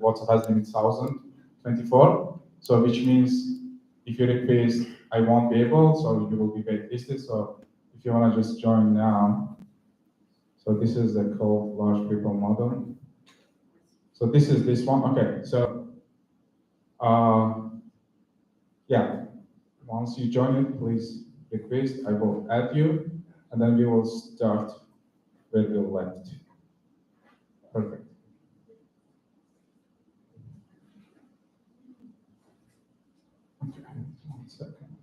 WhatsApp has limit 1024. So which means if you request, I won't be able, so you will be waitlisted. So if you want to just join now, so this is the called large people model. So this is this one. Okay, so yeah, once you join it, please request. I will add you, and then we will start where we left. Perfect. Okay, 1 second.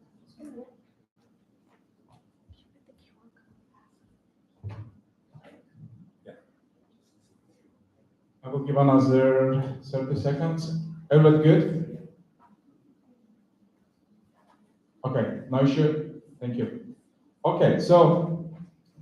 Yeah. I will give another 30 seconds. Everybody good? Okay, no issue. Thank you. Okay, so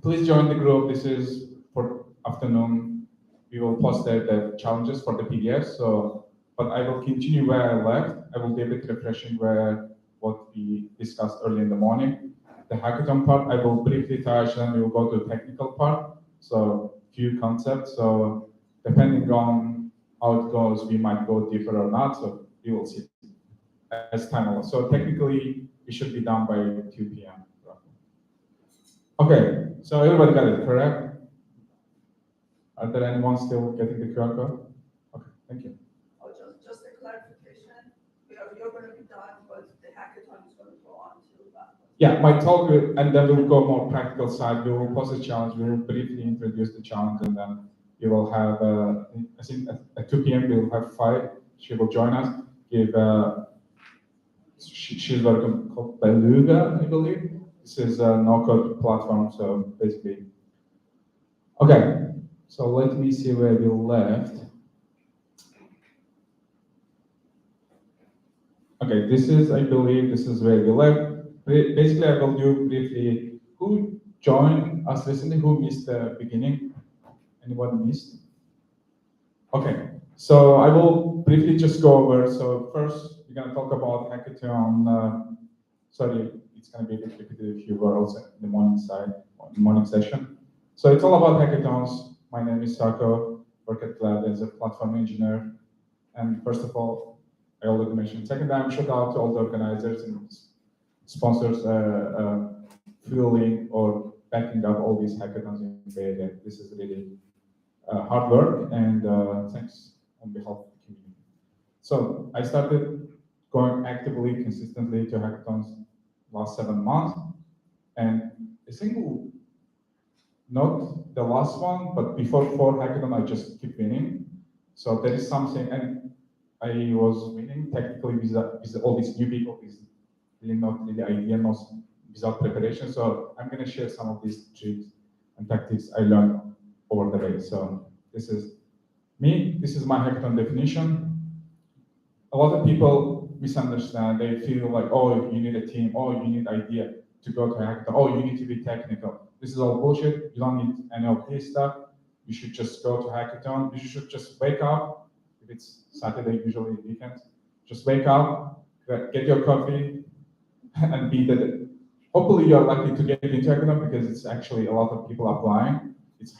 please join the group. This is for afternoon. We will post there the challenges for the PDF. So, but I will continue where I left. I will be a bit refreshing where what we discussed early in the morning. The hackathon part, I will briefly touch, and we will go to the technical part. So, few concepts. So, depending on how it goes, we might go deeper or not. So, we will see as time allows. So, technically, we should be done by 2 p.m. Okay, so everybody got it, correct? Are there anyone still getting the QR code? Okay, thank you. Oh, just a clarification. You're going to be done, but the hackathon is going to go on to Yeah, my talk, and then we'll go more practical side. We will post a challenge. We will briefly introduce the challenge, and then we will have, I think at 2 p.m. we will have 5. She will join us. Give, she's welcome called Beluga, I believe. This is a no-code platform, so basically. Okay, so let me see where we left. Okay, this is, I believe, this is where we left. Basically, I will do briefly. Who joined us recently? Who missed the beginning? Anyone missed? Okay, so I will briefly just go over. So first, we're going to talk about hackathon. Sorry, it's going to be a bit repetitive if you were also in the morning side, or the morning session. So it's all about hackathons. My name is Sako, work at Glad as a platform engineer. And first of all, I already mentioned. Second time, shout out to all the organizers and sponsors fueling or backing up all these hackathons in Bay Area. This is really hard work, and thanks on behalf of the community. So I started going actively, consistently to hackathons last 7 months, and a single, not the last one, but before 4 hackathon, I just keep winning. So there is something, and I was winning technically with all these new people, is really not really idea, not without preparation. So I'm going to share some of these tricks and tactics I learned over the way. So this is me. This is my hackathon definition. A lot of people misunderstand. They feel like, oh, you need a team. Oh, you need idea to go to hackathon. Oh, you need to be technical. This is all bullshit. You don't need any of this stuff. You should just go to hackathon. You should just wake up. If it's Saturday, usually weekends, just wake up, get your coffee, and be the. Hopefully, you're lucky to get into hackathon because it's actually a lot of people applying. It's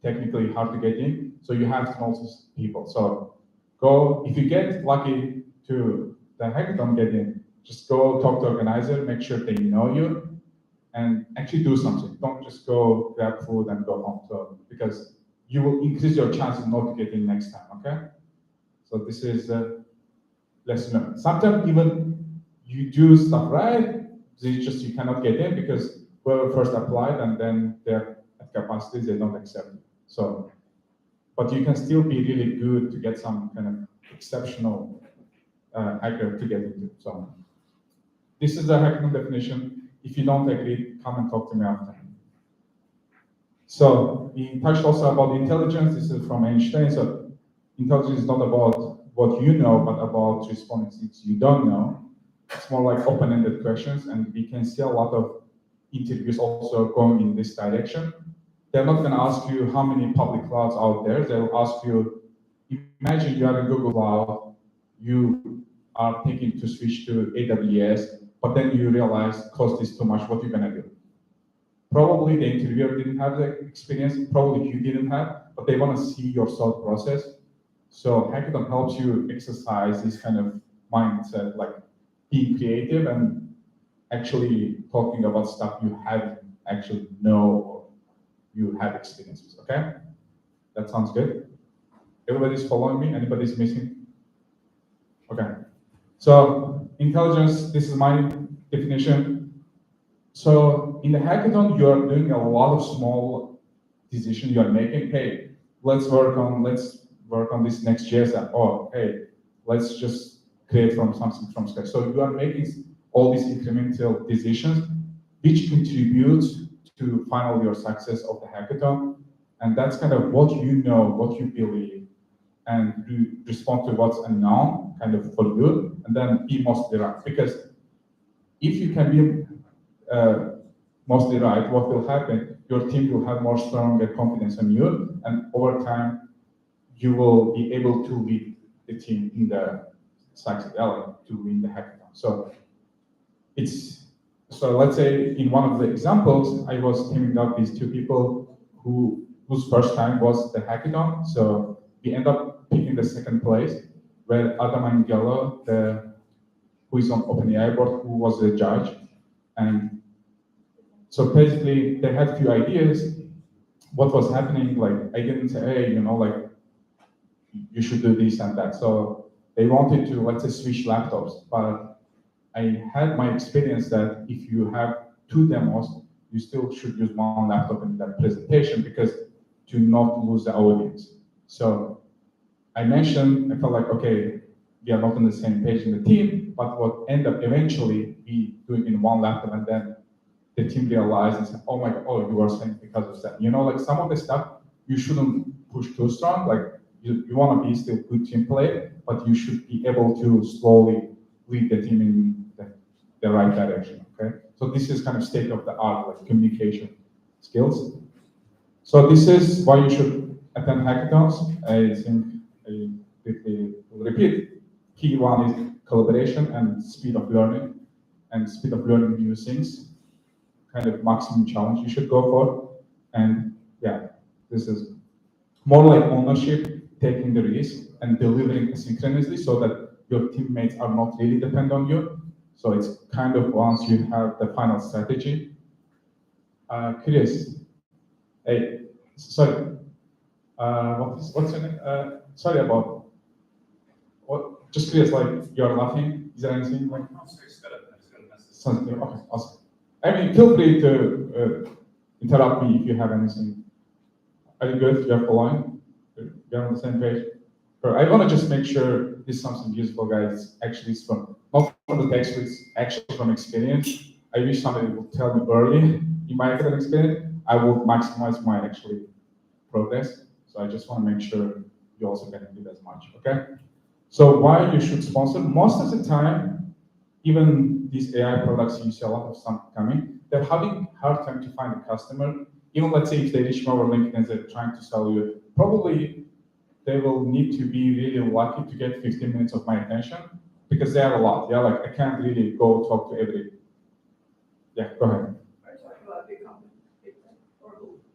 technically hard to get in, so you have to know people. So go, if you get lucky to the hackathon get in, just go talk to organizer, make sure they know you, and actually do something. Don't just go grab food and go home. So because you will increase your chances not to get in next time. Okay. So this is a lesson learned. Sometimes even you do stuff right, it's just you cannot get in because whoever first applied and then they're at capacity, they don't accept it. So, but you can still be really good to get some kind of exceptional hacker to get into. So this is the hackathon definition. If you don't agree, come and talk to me after. So we touched also about intelligence. This is from Einstein. So intelligence is not about what you know, but about responding to things you don't know. It's more like open-ended questions, and we can see a lot of interviews also going in this direction. They're not going to ask you how many public clouds out there. They'll ask you, imagine you are in Google Cloud, you are thinking to switch to AWS, but then you realize cost is too much. What are you going to do? Probably the interviewer didn't have the experience, probably you didn't have, but they want to see your thought process. So hackathon helps you exercise this kind of mindset, like being creative and actually talking about stuff you haven't actually know or you have experiences. Okay, that sounds good. Everybody's following me. Anybody's missing? Okay. So intelligence. This is my definition. So in the hackathon, you are doing a lot of small decisions you are making. Hey, let's work on this next JS app. Or hey, let's just create from something from scratch. So you are making all these incremental decisions, which contribute to finally your success of the hackathon. And that's kind of what you know, what you believe, and you respond to what's unknown, kind of for you, and then be mostly right. Because if you can be mostly right, what will happen? Your team will have more stronger confidence in you, and over time, you will be able to lead the team in the success element to win the hackathon. So let's say in one of the examples, I was teaming up with two people whose first time was the hackathon. So we end up picking the second place, where Adam Angelo, who is on OpenAI board, who was the judge, and so basically, they had few ideas. What was happening? Like, I didn't say, hey, like, you should do this and that. So they wanted to, let's say, switch laptops. But I had my experience that if you have two demos, you still should use one laptop in that presentation because to not lose the audience. So I felt like, okay, we are not on the same page in the team, but what end up eventually we doing in one laptop, and then the team realized and said, oh my God, oh, you are saying because of that. Like some of the stuff you shouldn't push too strong. Like you want to be still good team player, but you should be able to slowly lead the team in the right direction. Okay. So this is kind of state of the art, like communication skills. So this is why you should attend hackathons. I think I quickly will repeat. Key one is collaboration and speed of learning, and speed of learning new things. Kind of maximum challenge you should go for. And yeah, this is more like ownership, taking the risk and delivering asynchronously so that your teammates are not really dependent on you. So it's kind of once you have the final strategy. Curious. Hey, sorry. What's your name? Sorry about what? Just curious. Like you're laughing. Is there anything like? Something. Okay, awesome. I mean, feel free to interrupt me if you have anything. Are you good? You're following? You're on the same page? I want to just make sure this is something useful, guys. Actually, it's not from the text, it's actually from experience. I wish somebody would tell me early in my academic experience. I will maximize my actually progress. So I just want to make sure you also benefit as much. Okay. So why you should sponsor? Most of the time, even these AI products, you see a lot of stuff coming, they're having hard time to find a customer. Even let's say if they reach me over LinkedIn and they're trying to sell you, probably they will need to be really lucky to get 15 minutes of my attention because they have a lot. Yeah, like I can't really go talk to every. Yeah, go ahead.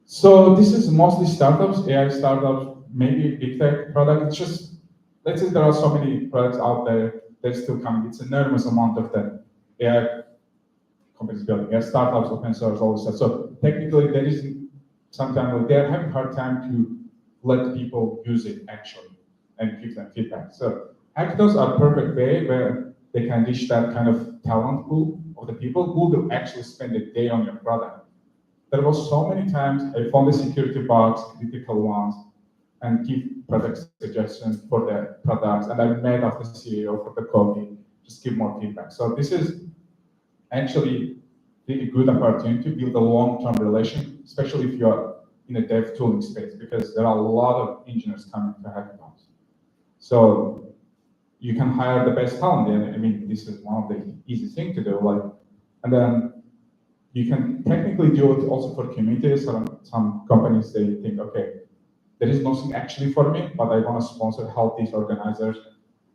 So this is mostly startups, AI startups, maybe big tech product. It's just, let's say there are so many products out there, they're still coming. It's an enormous amount of the AI companies building, yeah, startups, open source, all this stuff. So technically there is sometimes like they're having a hard time to let people use it actually and give them feedback. So hackathons are a perfect way where they can reach that kind of talent pool of the people who will actually spend a day on your product. There was so many times I found the security bugs, critical ones, and give product suggestions for the products. And I met of the CEO for the coffee, just give more feedback. So this is actually really good opportunity to build a long-term relation, especially if you're in a dev tooling space, because there are a lot of engineers coming to hackathons. So you can hire the best talent. And I mean, this is one of the easy things to do. Like, and then you can technically do it also for communities. Some companies, they think, okay, there is nothing actually for me, but I want to sponsor, help these organizers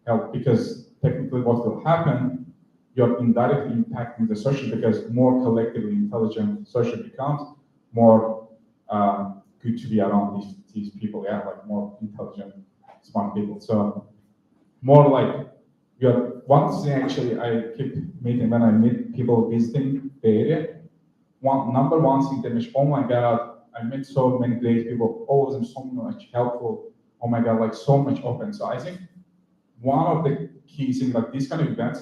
help, because technically what will happen, you're indirectly impacting the social, because more collectively intelligent social becomes, more good to be around these people, yeah, like more intelligent smart people. So more like you're one thing actually I keep meeting when I meet people visiting the area. Number one thing they mention, oh my god, I met so many great people, all of them so much helpful. Oh my god, like so much open. So I think one of the key things like these kind of events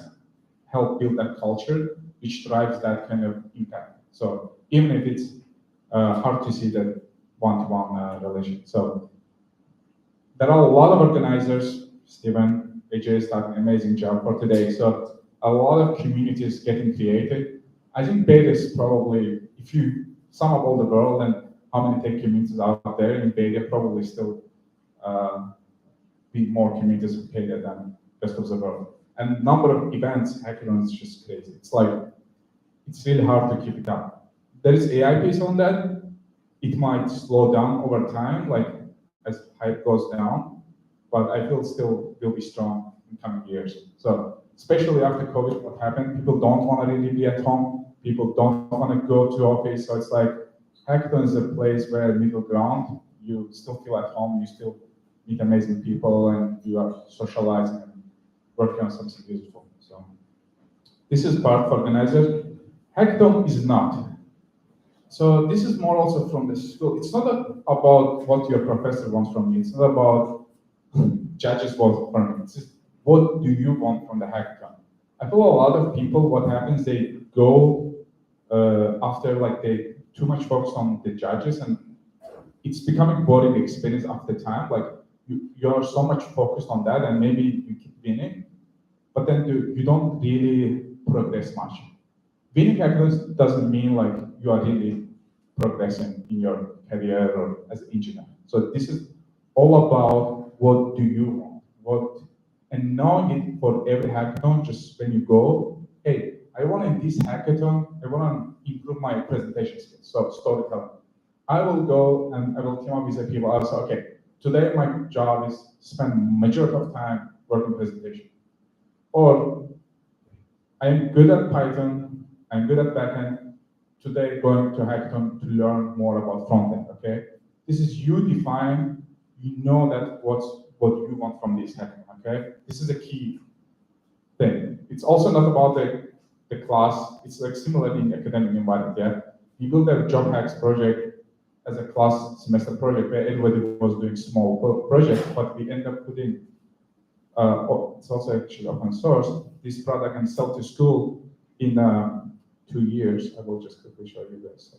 help build that culture, which drives that kind of impact. So even if it's hard to see that one-to-one relation. So there are a lot of organizers. Steven, AJ is doing an amazing job for today. So a lot of communities getting created. I think Beta is probably, if you sum up all the world and how many tech communities out there in Beta, probably still be more communities with Beta than the rest of the world. And number of events, hackathons is just crazy. It's like, it's really hard to keep it up. There is AI piece on that. It might slow down over time, like as hype goes down, but I feel still will be strong in coming years. So especially after COVID, what happened? People don't want to really be at home. People don't want to go to office. So it's like hackathon is a place where middle ground. You still feel at home. You still meet amazing people, and you are socializing and working on something useful. So this is part for organizers. Hackathon is not. So this is more also from the school. It's not about what your professor wants from you. It's not about judges want from you. It's just what do you want from the hackathon. I feel a lot of people, what happens, they go after like they too much focus on the judges, and it's becoming boring experience after time. Like you are so much focused on that, and maybe you keep winning, but then you don't really progress much. Winning hackathons doesn't mean like you are really progressing in your career or as an engineer. So this is all about what do you want, and knowing it for every hackathon. Just when you go, hey, I want in this hackathon, I want to improve my presentation skills, so storytelling. I will go and I will team up with the people. I'll say, okay, today my job is spend majority of time working presentation, or I'm good at Python, I'm good at backend. Today, going to hackathon to learn more about frontend. Okay, this is you define. You know that what you want from this hackathon. Okay, this is a key thing. It's also not about the class. It's like similar in academic environment. Yeah, we built a job hacks project as a class semester project where everybody was doing small projects, but we end up putting. It's also actually open source. This product can sell to school in 2 years. I will just quickly show you this.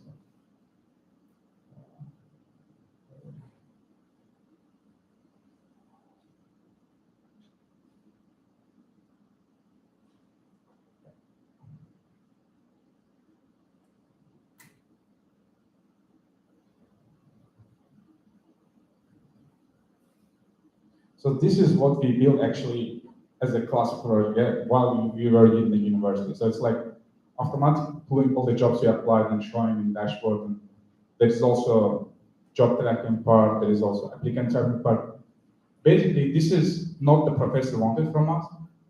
So this is what we built actually as a class project while we were in the university. So it's like automatic pulling all the jobs you applied and showing in dashboard. And there is also job tracking part. There is also applicant tracking part. Basically, this is not the professor wanted from us,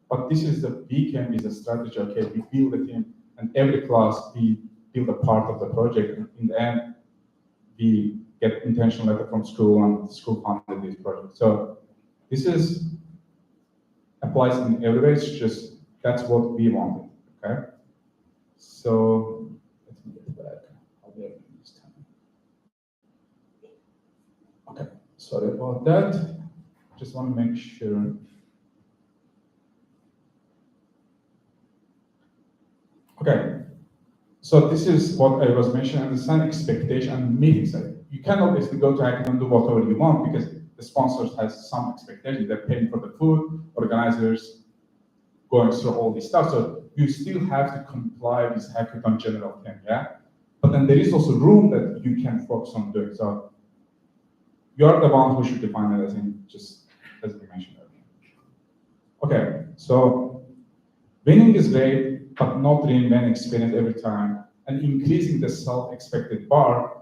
but this is the weekend is a strategy. Okay, we build a team, and every class we build a part of the project. And in the end, we get intention letter from school, and the school funded this project. So this is applies in everywhere. It's just that's what we wanted. Okay. So let me get back. I'll be able to this time. Okay. Sorry about that. Just want to make sure. Okay. So this is what I was mentioning. Understand expectation and meetings. You can obviously go to hackathon and do whatever you want because the sponsors has some expectations. They're paying for the food, organizers going through all this stuff. So you still have to comply with hackathon general thing, yeah? But then there is also room that you can focus on doing. So you're the one who should define it, I think, just as we mentioned earlier. Okay, so winning is great, but not reinventing experience every time. And increasing the self-expected bar,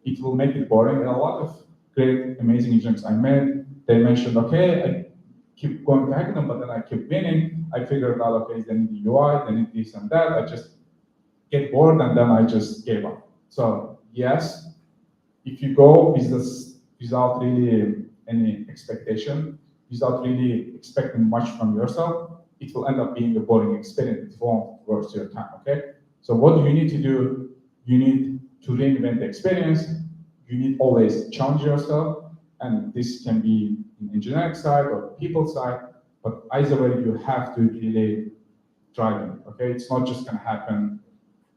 it will make it boring. And a lot of great, amazing engineers I met, they mentioned, okay, I keep going to hackathon, but then I keep winning. I figured out, okay, they need the UI, they need this and that. I just get bored, and then I just gave up. So yes, if you go with this without really any expectation, without really expecting much from yourself, it will end up being a boring experience. It won't worth your time, okay? So what do you need to do? You need to reinvent the experience. You need always challenge yourself. And this can be in engineering side or people side, but either way, you have to really drive it, okay? It's not just gonna happen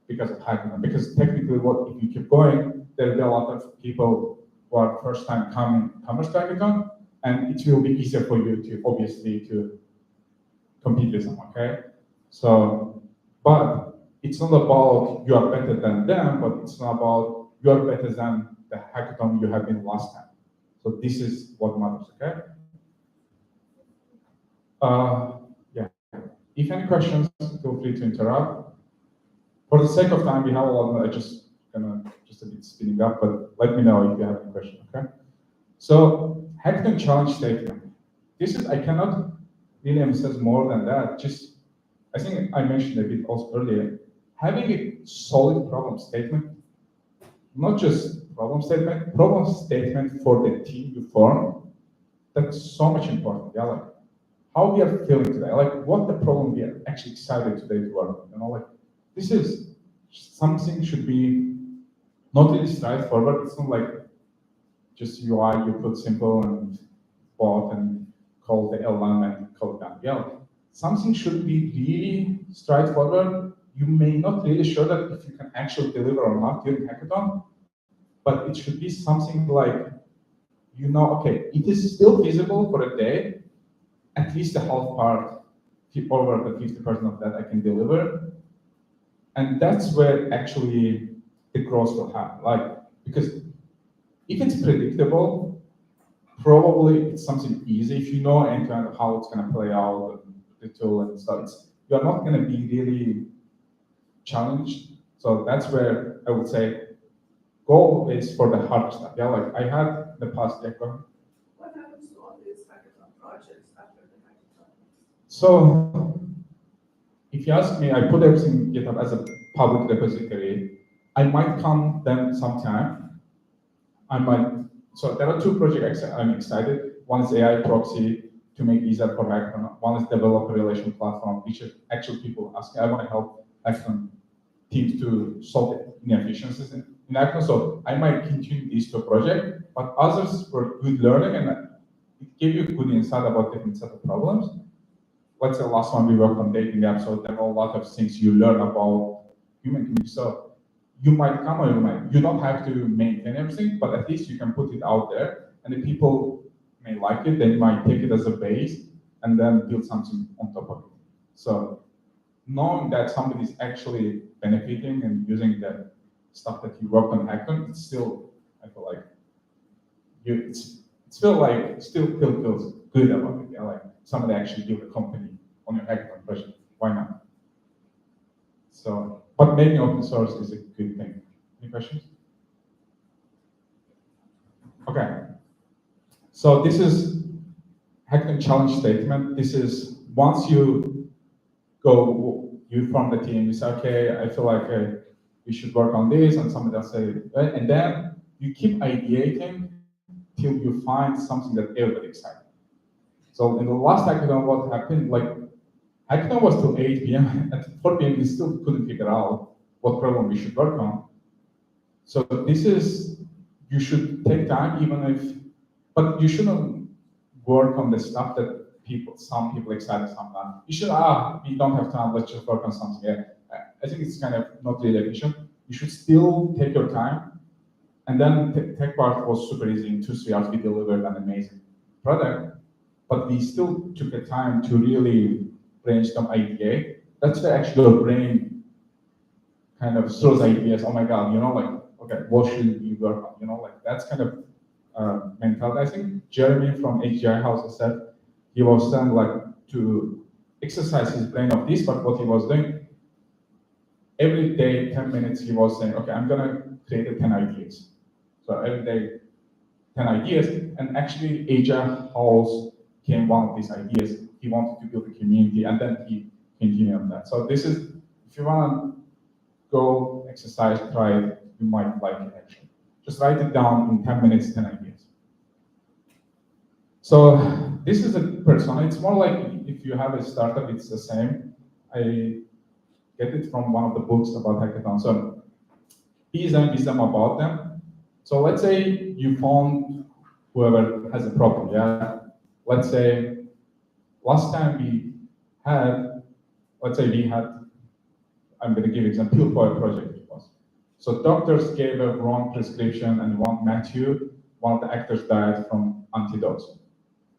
because of hackathon. Because technically, what if you keep going, there will be a lot of people who are first time comers to hackathon, and it will be easier for you to obviously to compete with them, okay? So, but it's not about you are better than them, but it's not about you are better than the hackathon you have been last time. So this is what matters, okay? Yeah. If any questions, feel free to interrupt. For the sake of time, we have a lot. I just just a bit spinning up, but let me know if you have any question. Okay. So hackathon challenge statement. This is I cannot really emphasize more than that. Just I think I mentioned a bit also earlier. Having a solid problem statement, not just problem statement for the team you form. That's so much important. Yeah, like how we are feeling today, like what the problem we are actually excited today to work on. You know, like this is something should be not really straightforward. It's not like just UI you put simple and bot and call the LLM and code down. Yeah, like, something should be really straightforward. You may not really sure that if you can actually deliver or not during hackathon, but it should be something like, you know, okay, it is still feasible for a day, at least the half part, over the 50% of that I can deliver. And that's where actually the growth will happen. Like, because if it's predictable, probably it's something easy. If you know end-to-end how it's going to play out, the tool and stuff, you're not going to be really challenged. So that's where I would say goal is for the hard stuff. Yeah, like I had the past hackathon. What happens to all these hackathon projects after the hackathon? So if you ask me, I put everything in GitHub as a public repository. I might come then sometime. I might. So there are two projects I'm excited. One is AI proxy to make easier for hackathon. One is developer relation platform, which is actually people asking. I want to help hackathon teams to solve inefficiencies in hackathon. So I might continue these two projects, but others were good learning and it gave you good insight about different set of problems. Let's say last one we worked on dating apps, so there are a lot of things you learn about human community. So you might come or you don't have to maintain everything, but at least you can put it out there, and the people may like it. They might take it as a base and then build something on top of it. So knowing that somebody is actually benefiting and using the stuff that you worked on hackathon, it's still, I feel like still feels good about it. Yeah, like somebody actually built a company on your hackathon project. Why not? So, but making open source is a good thing. Any questions? Okay. So this is hackathon challenge statement. This is once you form the team, you say, okay, I feel like we should work on this, and somebody else say, and then you keep ideating till you find something that everybody excited. So in the last hackathon, what happened? Like hackathon was till 8 p.m. At 4 p.m. we still couldn't figure out what problem we should work on. So this is, you should take time, but you shouldn't work on the stuff that some people excited, some not. You should, we don't have time, let's just work on something. Yeah. I think it's kind of not really efficient. You should still take your time. And then the tech part was super easy. In 2-3 hours, we delivered an amazing product, but we still took the time to really brainstorm idea. That's where actually your brain kind of throws ideas. Oh my God, like, okay, what should we work on? Like that's kind of mentality. I think Jeremy from HGI House said he was saying like to exercise his brain of this, but what he was doing every day, 10 minutes, he was saying, okay, I'm gonna create 10 ideas. So every day, 10 ideas, and actually HGI House came one of these ideas. He wanted to build a community, and then he continued on that. So this is, if you want to go exercise, try it, you might like it actually. Just write it down in 10 minutes, 10 ideas. So this is a persona. It's more like if you have a startup, it's the same. I get it from one of the books about hackathons. So be them about them. So let's say you found whoever has a problem. Yeah. Let's say last time we had, let's say we had, I'm going to give example for a project it was. So doctors gave a wrong prescription and one of the actors died from antidotes.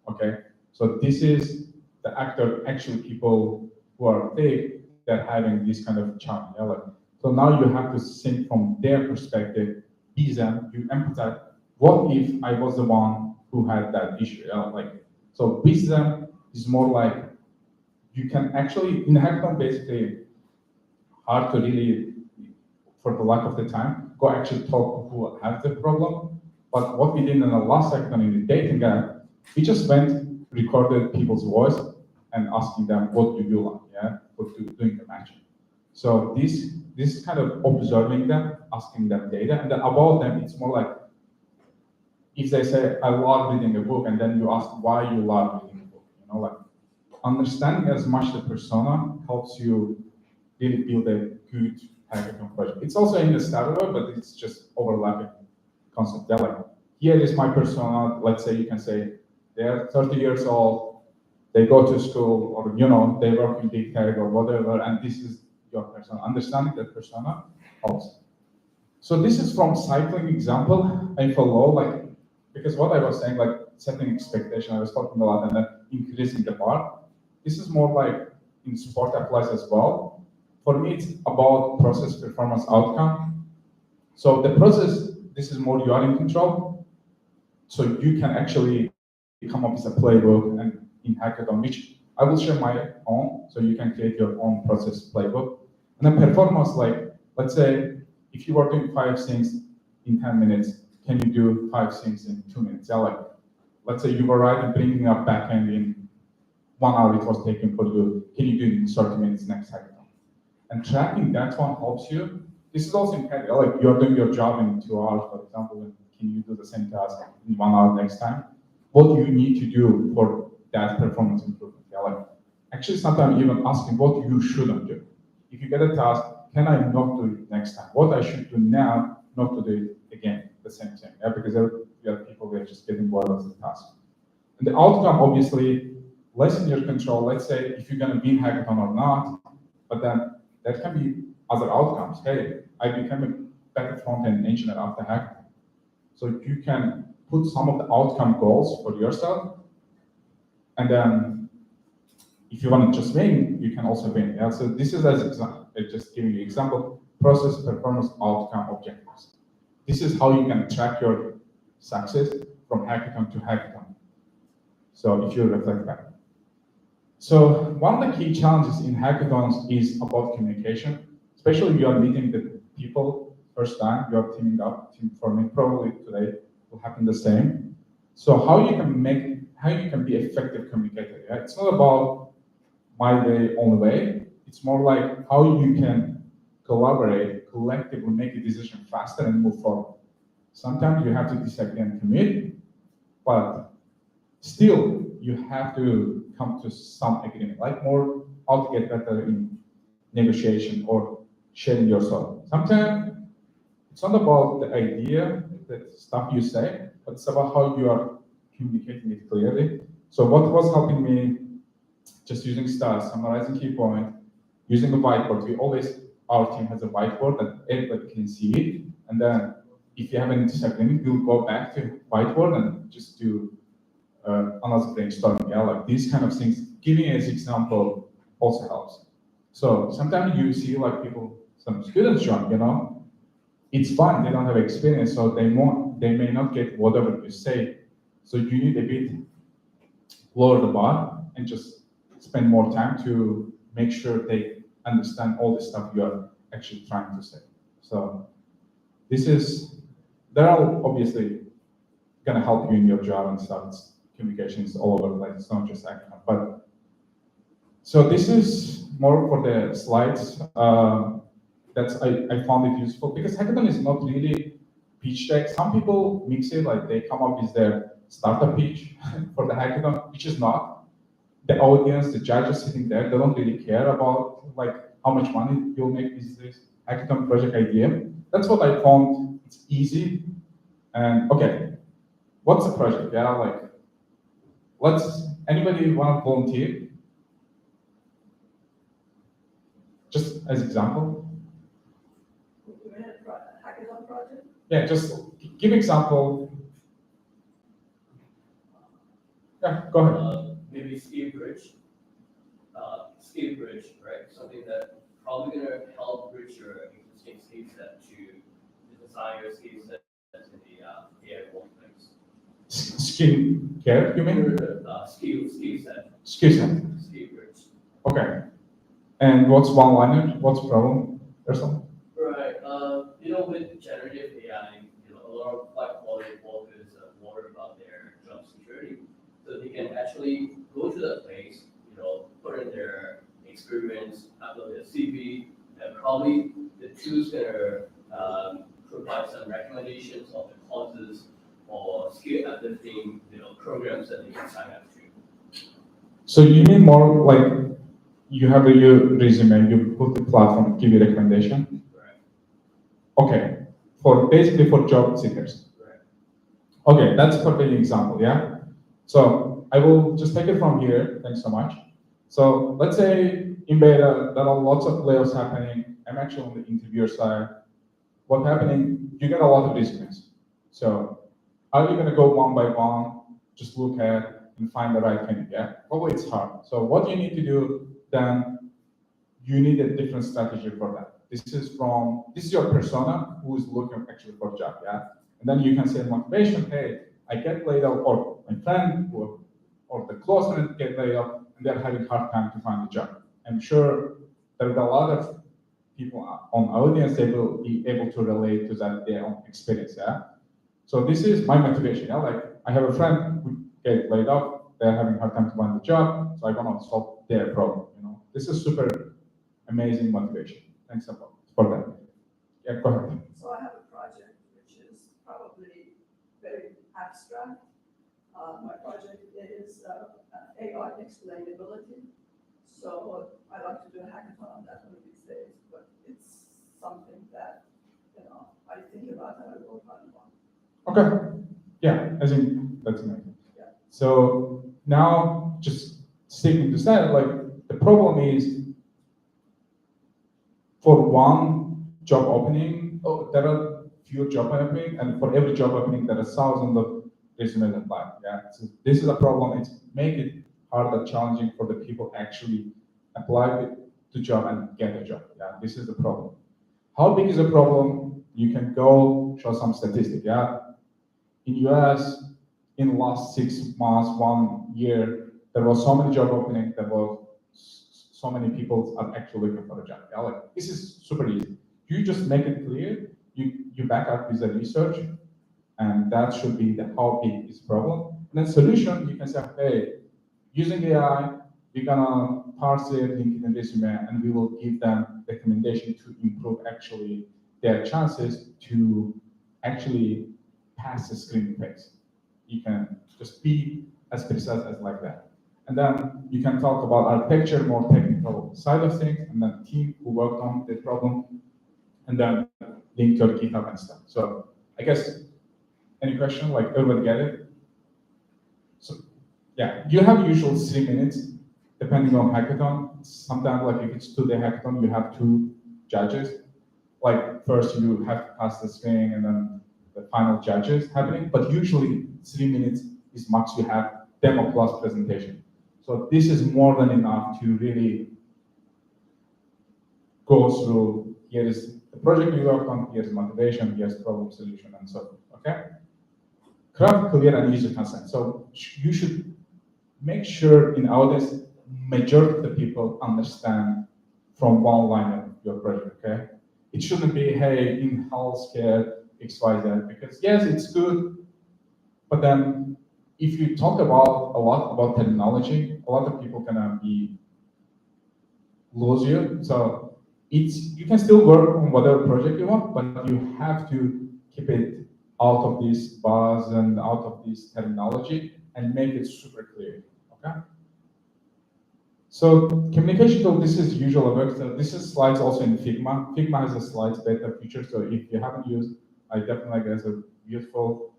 Okay, so this is the actor, actually people who are sick, they're having this kind of challenge. Yeah? Like, so now you have to think from their perspective, be them, you empathize. What if I was the one who had that issue? Yeah? Like, so with them is more like you can actually in hackathon basically hard to really, for the lack of the time, go actually talk to who has the problem. But what we did in the last hackathon in the dating app, we just went, recorded people's voice and asking them, what do you like, yeah, doing the matching. So this is kind of observing them, asking them data, and then about them, it's more like if they say, I love reading a book, and then you ask why you love reading a book, you know, like understanding as much the persona helps you really build a good hackathon project. It's also in the starter, but it's just overlapping concept. They're like, here is my persona. Let's say you can say they're 30 years old, they go to school, or you know, they work in big tech or whatever, and this is your persona. Understanding that persona helps. So this is from cycling example. I follow like because what I was saying, like setting expectation, I was talking a lot, and then increasing the bar. This is more like in sport applies as well. For me, it's about process, performance, outcome. So the process, this is more you are in control. So you can actually come up with a playbook and in hackathon, which I will share my own. So you can create your own process playbook. And then performance, like let's say if you are doing 5 things in 10 minutes, can you do 5 things in 2 minutes? Yeah, like let's say you were writing, bringing up backend in 1 hour it was taken for you. Can you do it in 30 minutes next hackathon? And tracking that one helps you. This is also in like you're doing your job in 2 hours, for example, and can you do the same task in 1 hour next time? What do you need to do for that performance improvement? Yeah, like actually sometimes even asking what you shouldn't do. If you get a task, can I not do it next time? What I should do now, not to do it again, the same thing. Yeah, because there are people who are just getting bored of the task. And the outcome, obviously, less in your control. Let's say if you're going to win hackathon or not, but then that can be other outcomes. Hey, I became a better front-end engineer after hackathon. So you can put some of the outcome goals for yourself, and then if you want to just win, you can also win. Yeah. So this is as just giving you example: process, performance, outcome, objectives. This is how you can track your success from hackathon to hackathon. So if you reflect back. So one of the key challenges in hackathons is about communication, especially if you are meeting the people first time, you are teaming up, team forming, probably today will happen the same. So how you can be effective communicator. Yeah? It's not about my way, only way. It's more like how you can collaborate, collectively make a decision faster and move forward. Sometimes you have to disagree and commit, but still you have to come to some agreement, like more how to get better in negotiation or sharing yourself. Sometimes it's not about the idea, the stuff you say, but it's about how you are communicating it clearly. So what was helping me, just using stars, summarizing key point, using a whiteboard. We always, our team has a whiteboard that everybody can see it. And then if you have any disagreement, we'll go back to whiteboard and just do another brainstorming. Yeah, like these kind of things. Giving as example also helps. So sometimes you see like people, some students join, you know, it's fun. They don't have experience, so they may not get whatever you say. So you need a bit lower the bar and just spend more time to make sure they understand all the stuff you are actually trying to say. So this is, they're all obviously gonna help you in your job and stuff. It's, communication is all over the place. It's not just academic. But so this is more for the slides. I found it useful because hackathon is not really pitch deck. Some people mix it, like they come up with their startup pitch for the hackathon, which is not. The audience, the judges sitting there, they don't really care about like how much money you'll make with this hackathon project idea. That's what I found. It's easy. And okay, what's the project? Yeah, like anybody want to volunteer? Just as example. You mean a hackathon project? Yeah, just give example. Yeah, go ahead. Maybe skill bridge, right? Something that probably gonna help bridge your existing skill set to design your skill set in the AI workplace. Skin care, you mean? Skill set. Skill set. Skill bridge. Okay. And what's one liner? What's the problem or something? Right. With generative AI, a lot of white collar workers worry about their job security. So they can actually go to the place, put in their experience, upload their CV, and probably the tool's gonna provide some recommendations of the courses or skill uplifting, programs that they can sign up to. So you mean more like you have your resume, you put the platform, give you recommendation? Right. Okay. Basically for job seekers. Right. Okay, that's a perfect example, yeah? So I will just take it from here. Thanks so much. So let's say in beta, there are lots of layoffs happening. I'm actually on the interviewer side. What's happening? You get a lot of resumes. So are you going to go one by one, just look at and find the right candidate? Yeah, probably it's hard. So what you need to do then, you need a different strategy for that. This is your persona who is looking actually for a job, yeah? And then you can say motivation, hey, I get laid off, or my friend or the close friend get laid off, and they're having a hard time to find a job. I'm sure there are a lot of people on audience, they will be able to relate to that their own experience, yeah? So this is my motivation, yeah? Like I have a friend who get laid off, they're having a hard time to find a job, so I want to solve their problem, This is super amazing motivation. Thanks a lot for that. Yeah, go ahead. So I have a project which is probably very abstract. My project is AI explainability. So I like to do a hackathon on that one of these days, but it's something that, I think about and I work on. Okay. Yeah, I think that's amazing. Yeah. So now just sticking to that, like the problem is for one job opening, there are few job openings, and for every job opening, there are thousands of resumes applied. Yeah, so this is a problem. It's make it harder, challenging for the people actually apply to job and get a job. Yeah, this is the problem. How big is the problem? You can go show some statistic. Yeah, in US, in the last 6 months, 1 year, there was so many job openings. There was so many people are actually looking for a job. Yeah, like this is super easy. You just make it clear. You back up with the research, and that should be the how big is the problem. And then solution, you can say, hey, using AI, we're gonna parse their LinkedIn resume, and we will give them recommendation to improve actually their chances to actually pass the screening phase. You can just be as precise as like that. And then you can talk about architecture, more technical side of things, and then team who worked on the problem, and then link to your GitHub and stuff. So I guess any question, like everybody get it? So yeah, you have usual 3 minutes, depending on hackathon. Sometimes like if it's 2-day hackathon, you have 2 judges. Like first you have to pass the screening and then the final judges happening, but usually 3 minutes is max you have demo plus presentation. So this is more than enough to really go through, here is the project you worked on, here's motivation, here's problem solution, and so on, okay? Craft clear and easy consent. So you should make sure in audience, majority of the people understand from one line of your project, okay? It shouldn't be, hey, in healthcare, XYZ, because yes, it's good, but then if you talk about a lot about technology, a lot of people gonna be lose you. So you can still work on whatever project you want, but you have to keep it out of this buzz and out of this terminology and make it super clear. Okay. So communication tool, this is usual work. So this is slides also in Figma. Figma has a slides beta feature. So if you haven't used, I definitely guess a beautiful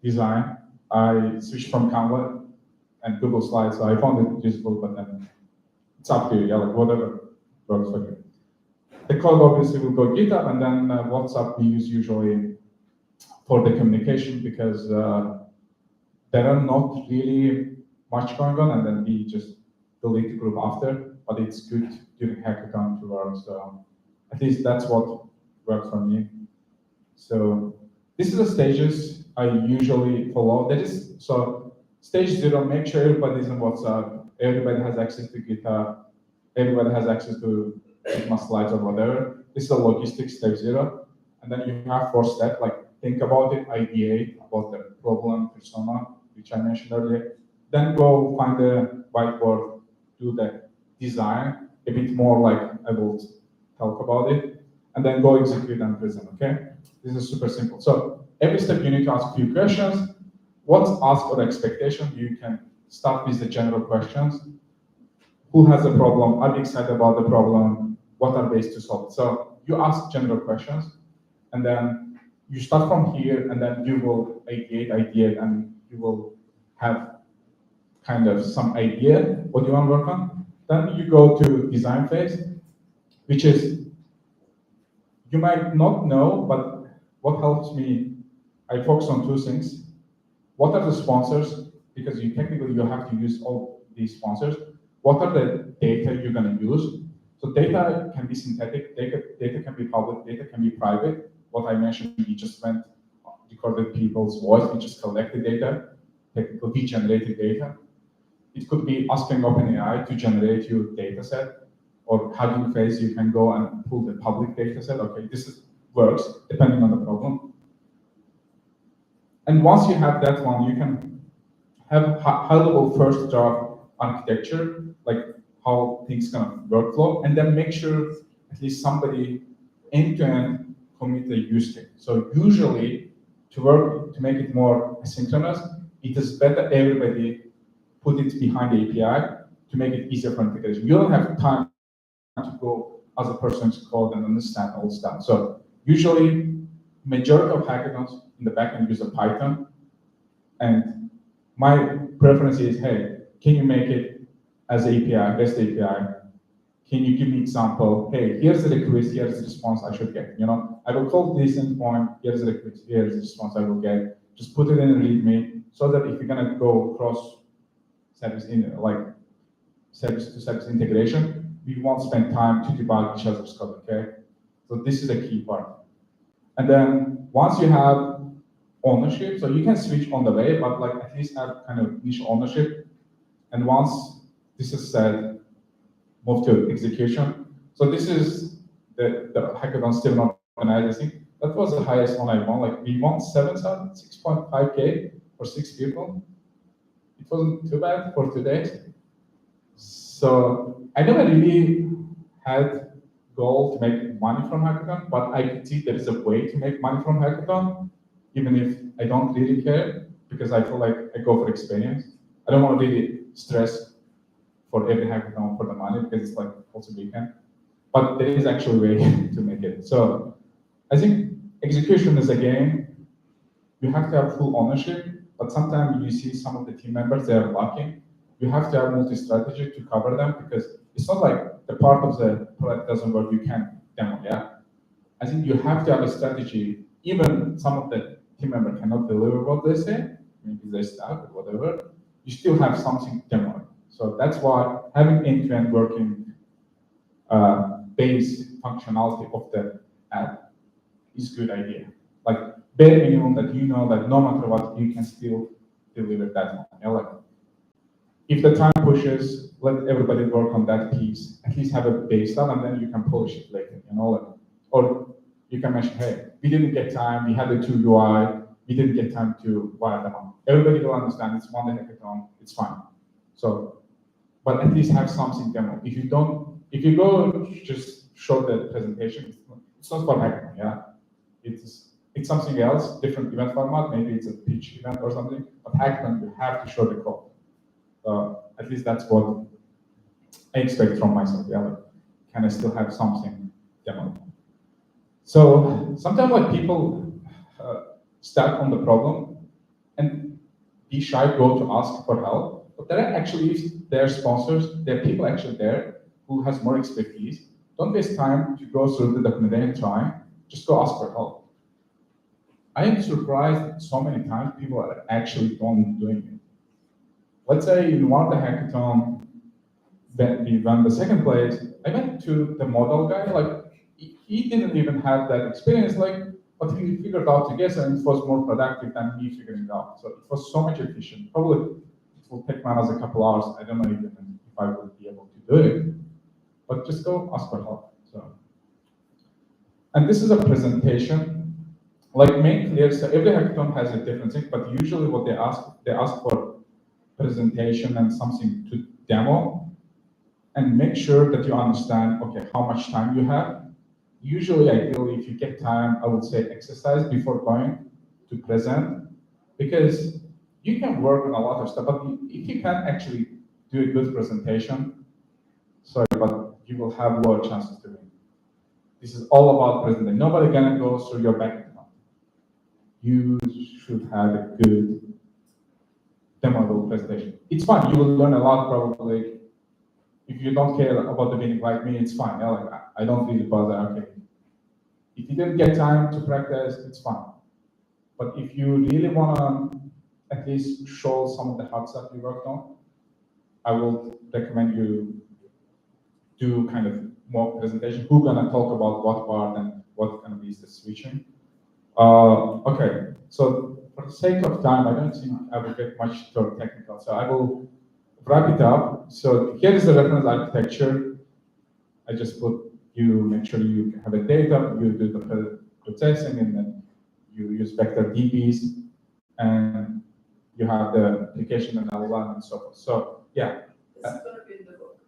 design. I switched from Canva and Google Slides, so I found it useful, but then it's up to you, yeah, like whatever works for you. The code obviously will go GitHub, and then WhatsApp we use usually for the communication because there are not really much going on, and then we just delete the group after. But it's good during hackathon to work. So at least that's what worked for me. So this is the stages I usually follow. That is so stage 0. Make sure everybody's in WhatsApp. Everybody has access to GitHub. Everybody has access to Figma slides or whatever. This is a logistics step 0. And then you have 4 steps, like think about it, ideate about the problem persona, which I mentioned earlier. Then go find the whiteboard, do the design, a bit more like I will talk about it, and then go execute and present, okay? This is super simple. So every step you need to ask a few questions. What's ask or expectation? You can start with the general questions. Who has a problem? Are you excited about the problem? What are ways to solve it? So you ask general questions, and then you start from here, and then you will ideate, and you will have kind of some idea what you want to work on. Then you go to design phase, which is you might not know, but what helps me, I focus on 2 things. What are the sponsors? Because you technically you have to use all these sponsors. What are the data you're going to use? So data can be synthetic, data can be public, data can be private. What I mentioned, we just went recorded people's voice, we just collected data, technically we generated data. It could be asking OpenAI to generate your data set, or Hugging Face, you can go and pull the public data set. Okay, works depending on the problem. And once you have that one, you can have high-level first draft architecture, like how things kind of workflow, and then make sure at least somebody end-to-end commit the use case. So usually, to make it more asynchronous, it is better everybody put it behind the API to make it easier for integration. You don't have time to go as a person's code and understand all stuff. So usually, majority of hackathons in the backend use a Python, and my preference is, hey, can you make it as API, REST API? Can you give me example? Hey, here's the request, here's the response I should get. I will call this endpoint, here's the request, here's the response I will get. Just put it in a README so that if you're gonna go cross service service to service integration, we won't spend time to debug each other's code, okay? So this is a key part. And then once you have ownership, so you can switch on the way, but like at least have kind of initial ownership. And once this is said, move to execution. So this is the hackathon still not organized. I think that was the highest one I won. Like we won 6.5K for 6 people. It wasn't too bad for 2 days. So I never really had goal to make money from hackathon, but I could see there is a way to make money from hackathon, even if I don't really care, because I feel like I go for experience. I don't want to really stress for every hackathon for the money, because it's like also weekend. But there is actually a way to make it. So I think execution is a game. You have to have full ownership, but sometimes you see some of the team members, they are lacking. You have to have multi-strategy to cover them, because it's not like the part of the product doesn't work, you can demo, yeah? I think you have to have a strategy. Even some of the team member cannot deliver what they say, maybe they stuck or whatever, you still have something demo. So that's why having end-to-end working base functionality of the app is a good idea. Like bare minimum that you know that no matter what, you can still deliver that one. Like if the time pushes, let everybody work on that piece. At least have a baseline, and then you can polish it later. Like, or you can mention, hey, we didn't get time. We had the 2 UI. We didn't get time to wire them up. Everybody will understand. It's one day hackathon. It's fine. So, but at least have something demo. If you go just show the presentation, it's not for hackathon. Yeah, it's it's something else, different event format. Maybe it's a pitch event or something. But hackathon, you have to show the code. At least that's what I expect from myself. Yeah, like, can I still have something demo? So sometimes like people start on the problem and be shy, go to ask for help. But there are actually, if they're sponsors, there are people actually there who has more expertise. Don't waste time to go through the documentation time. Just go ask for help. I am surprised so many times people are actually don't doing it. Let's say in one of the hackathon that we won the second place, I went to the model guy, like he didn't even have that experience, like, but he figured out together and it was more productive than me figuring it out. So it was so much efficient. Probably it will take us a couple hours. I don't know even if I would be able to do it, but just go ask for help. So, and this is a presentation. Like make clear, so every hackathon has a different thing, but usually what they ask for presentation and something to demo, and make sure that you understand, okay, how much time you have. Usually, ideally, if you get time, I would say exercise before going to present, because you can work on a lot of stuff, but if you can't actually do a good presentation, sorry, but you will have lower chances to win. This is all about presentation. Nobody gonna go through your bank account. You should have a good demo presentation. It's fine. You will learn a lot probably. If you don't care about the winning like me, it's fine. Yeah, like I don't really bother. Okay. If you didn't get time to practice, it's fine. But if you really wanna at least show some of the hard stuff you worked on, I will recommend you do kind of more presentation. Who's gonna talk about what part and what gonna be the switching? Okay, so for the sake of time, I don't think I will get much too technical, so I will wrap it up. So here is the reference architecture. I just put, you make sure you have a data, you do the processing, and then you use vector DBs, and you have the application and LLM and so forth. So yeah. This is gonna be in the book.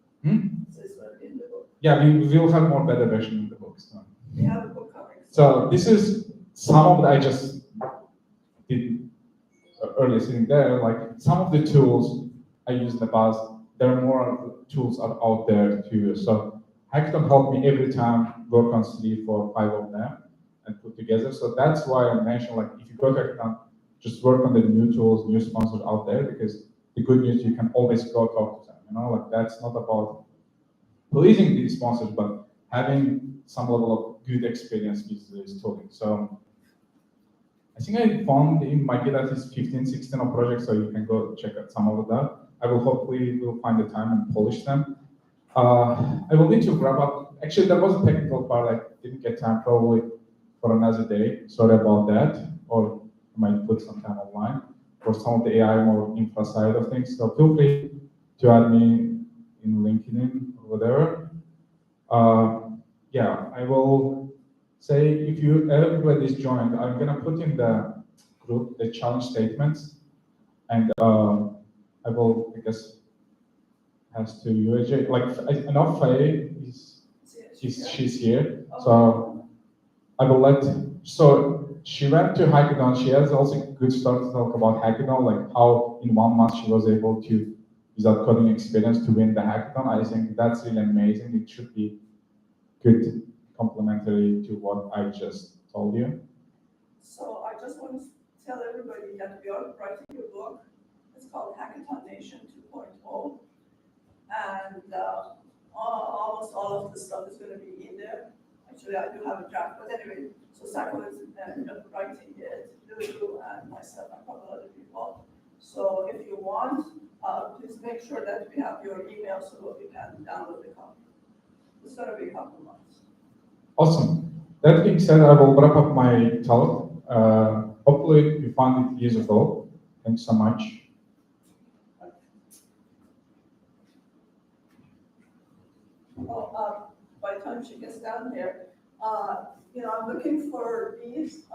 This is gonna be in the book. Yeah, we will have more better version in the book. So. We have a book coming. So this is some of the, I just did earlier sitting there, like some of the tools I use in the past, there are more tools out there to use. So Hackathon helped me every time work on 3, 4, 5 of them and put together. So that's why I mentioned, like, if you go to Hackathon, just work on the new tools, new sponsors out there, because the good news, you can always go talk to them. You know, like that's not about pleasing these sponsors, but having some level of good experience with this tooling. So I think I found in my Git at least 15, 16 of projects, so you can go check out some of that. I will hopefully will find the time and polish them. I will need to wrap up. Actually, there was a technical part I didn't get time probably for another day. Sorry about that. Or I might put some time online for some of the AI or infra side of things. So feel free to add me in LinkedIn or whatever. Yeah, I will say if you everybody's joined, I'm gonna put in the group the challenge statements, and I will, I guess, has to UAJ. Like I know Faye is she's here, so I will let. So she went to hackathon. She has also a good start to talk about hackathon, like how in 1 month she was able to, without coding experience, to win the hackathon. I think that's really amazing. It should be good complementary to what I just told you. So I just want to tell everybody that we are writing a book. It's called Hackathon Nation 2.0. And almost all of the stuff is going to be in there. Actually, I do have a draft, but anyway, so Sacco is writing it, Lulu and myself and a couple other people. So if you want, please make sure that we have your email so that we can download the copy. It's going to be a couple months. Awesome. That being said, I will wrap up my talk. Hopefully you found it useful. Thanks so much. By the time she gets down here, I'm looking for these.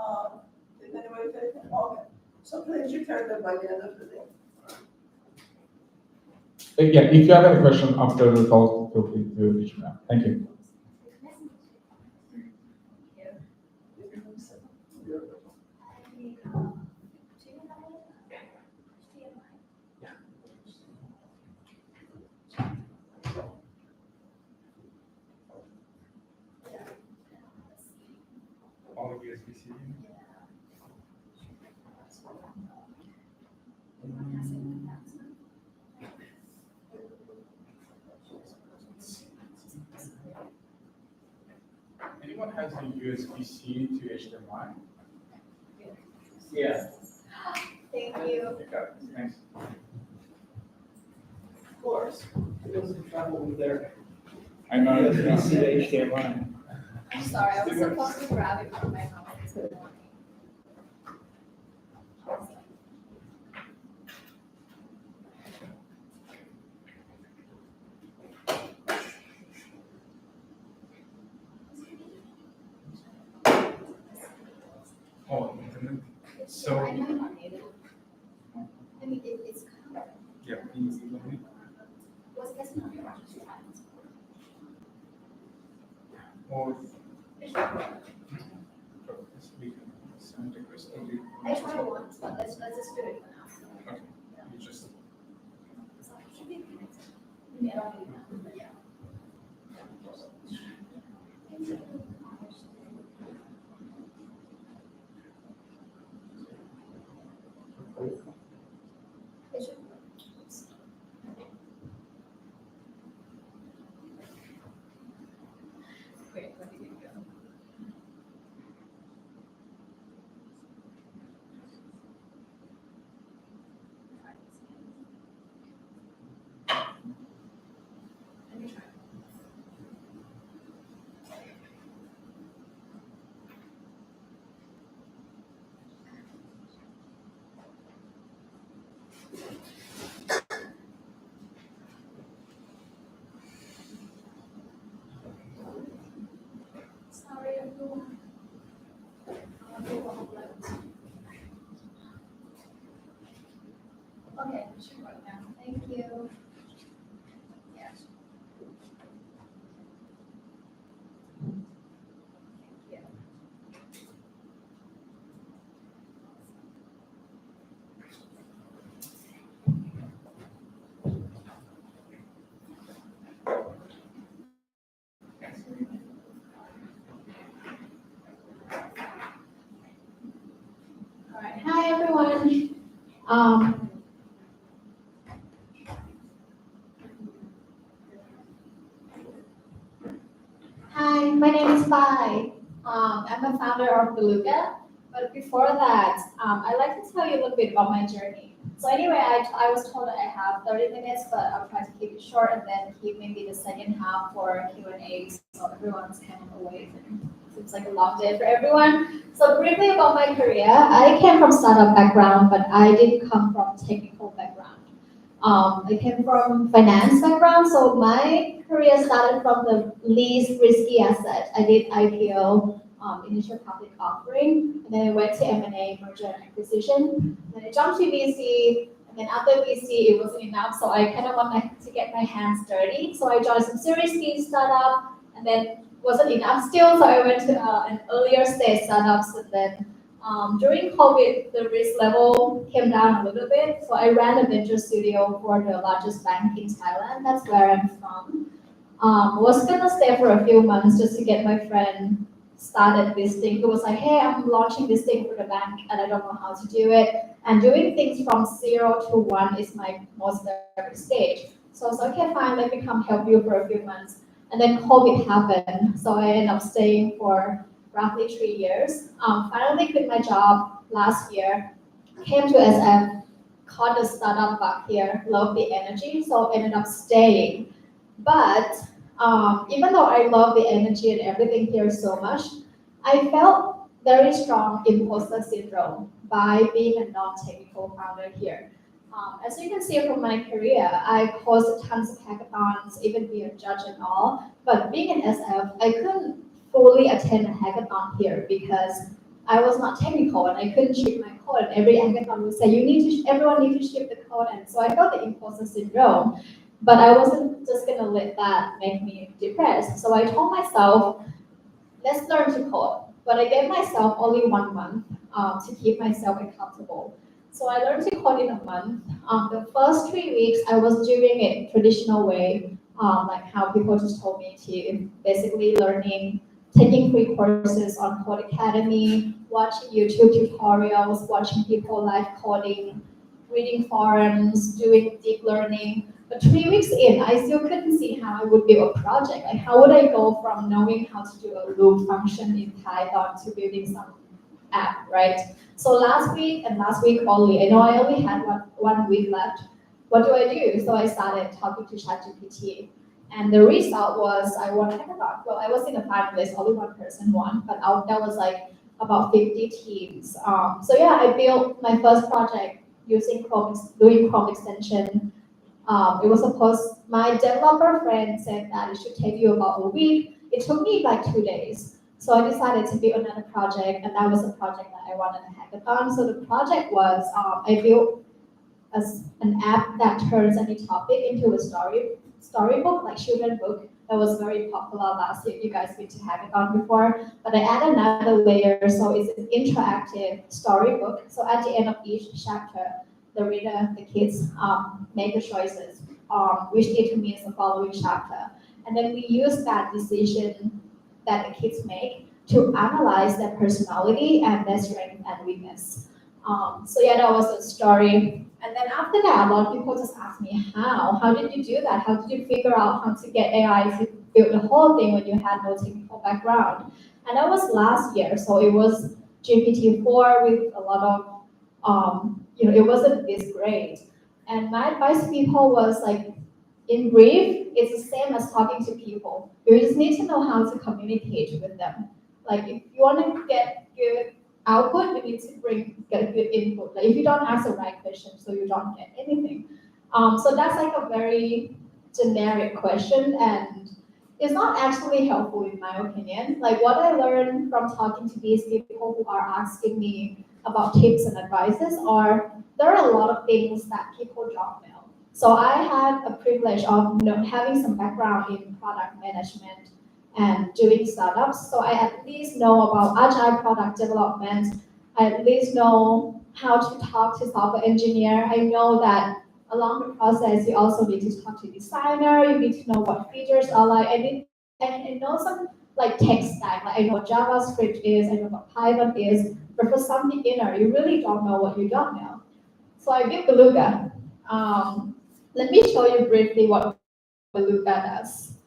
Did anybody take them? Okay. So please return them by the end of the day. Yeah, if you have any question after the talk, feel free to reach me out. Thank you. USB-C. Anyone has a USB-C to HDMI? Yeah. Thank you. Okay, thanks. Of course. It doesn't travel with their I know. USB-C to HDMI. I'm sorry, I was supposed to grab it from my mouth. Oh, internet. I So, know you don't need it. I mean, it's kind of, yeah, please email me. was this not your question? Or I tried we can send request to the. once, but let's just do it for now. Okay, you just. So it should be connected. Maybe I don't need that, but yeah. It should work. Wait, let me go. Let me try. Sorry, everyone. Okay, it should work now. Thank you. Yeah. Thank you. All right. Hi, everyone. Um, Hi, my name is Bai. I'm a founder of Beluga. But before that, I'd like to tell you a little bit about my journey. So anyway, I was told that I have 30 minutes, but I'll try to keep it short and then keep maybe the second half for Q&A, so everyone's kind of awake. And seems like a long day for everyone. So briefly about my career, I came from startup background, but I didn't come from technical background. I came from finance background, so my career started from the least risky asset. I did IPO, initial public offering, and then I went to M&A, merger and acquisition. Then I jumped to VC, and then after VC, it wasn't enough, so I kind of wanted to get my hands dirty. So I joined some Series B startup, and then wasn't enough still, so I went to an earlier stage startups, and then during COVID, the risk level came down a little bit. So I ran a venture studio for the largest bank in Thailand. That's where I'm from. Was gonna stay for a few months just to get my friend started this thing. He was like, hey, I'm launching this thing for the bank and I don't know how to do it. And doing things from 0 to 1 is my most favorite stage. So I was like, okay, fine, let me come help you for a few months. And then COVID happened. So I ended up staying for roughly 3 years. Finally quit my job last year, came to SF, caught a startup back here, loved the energy, so ended up staying. But even though I love the energy and everything here so much, I felt very strong imposter syndrome by being a non-technical founder here. As you can see from my career, I hosted tons of hackathons, even be a judge and all. But being an SF, I couldn't fully attend a hackathon here because I was not technical and I couldn't ship my code. And every hackathon would say, everyone need to ship the code. And so I felt the imposter syndrome, but I wasn't just gonna let that make me depressed. So I told myself, let's learn to code. But I gave myself only 1 month to keep myself accountable. So I learned to code in a month. The first 3 weeks, I was doing it traditional way, like how people just told me to, basically learning taking free courses on Code Academy, watching YouTube tutorials, watching people live coding, reading forums, doing deep learning. But 3 weeks in, I still couldn't see how I would build a project. Like, how would I go from knowing how to do a loop function in Python to building some app, right? So last week and last week only, I know I only had one week left. What do I do? So I started talking to ChatGPT. And the result was I won a hackathon. Well, I was in a finalist, only one person won, but that was like about 50 teams. So yeah, I built my first project using doing Chrome extension. It was supposed, my developer friend said that it should take you about a week. It took me like 2 days. So I decided to build another project, and that was a project that I won at a hackathon. So the project was, I built an app that turns any topic into a storybook, like children's book. That was very popular last year. You guys been to hackathon before, but I add another layer, so it's an interactive storybook. So at the end of each chapter, the reader, the kids, make the choices, which determines the following chapter. And then we use that decision that the kids make to analyze their personality and their strength and weakness. So yeah, that was the story. And then after that, a lot of people just ask me, how did you do that? How did you figure out how to get AI to build the whole thing when you had no technical background? And that was last year, so it was GPT-4 with a lot of, it wasn't this great. And my advice to people was like, in brief, it's the same as talking to people. You just need to know how to communicate with them. Like if you want to get good output, you need to get good input. Like if you don't ask the right question, so you don't get anything. So that's like a very generic question, and it's not actually helpful in my opinion. Like what I learned from talking to these people who are asking me about tips and advices are, there are a lot of things that people don't know. So I had a privilege of having some background in product management and doing startups. So I at least know about agile product development. I at least know how to talk to software engineer. I know that along the process, you also need to talk to designer. You need to know what features are like. I know some like tech stack. Like I know what JavaScript is. I know what Python is. But for some beginner, you really don't know what you don't know. So I built Beluga. Let me show you briefly what Beluga does.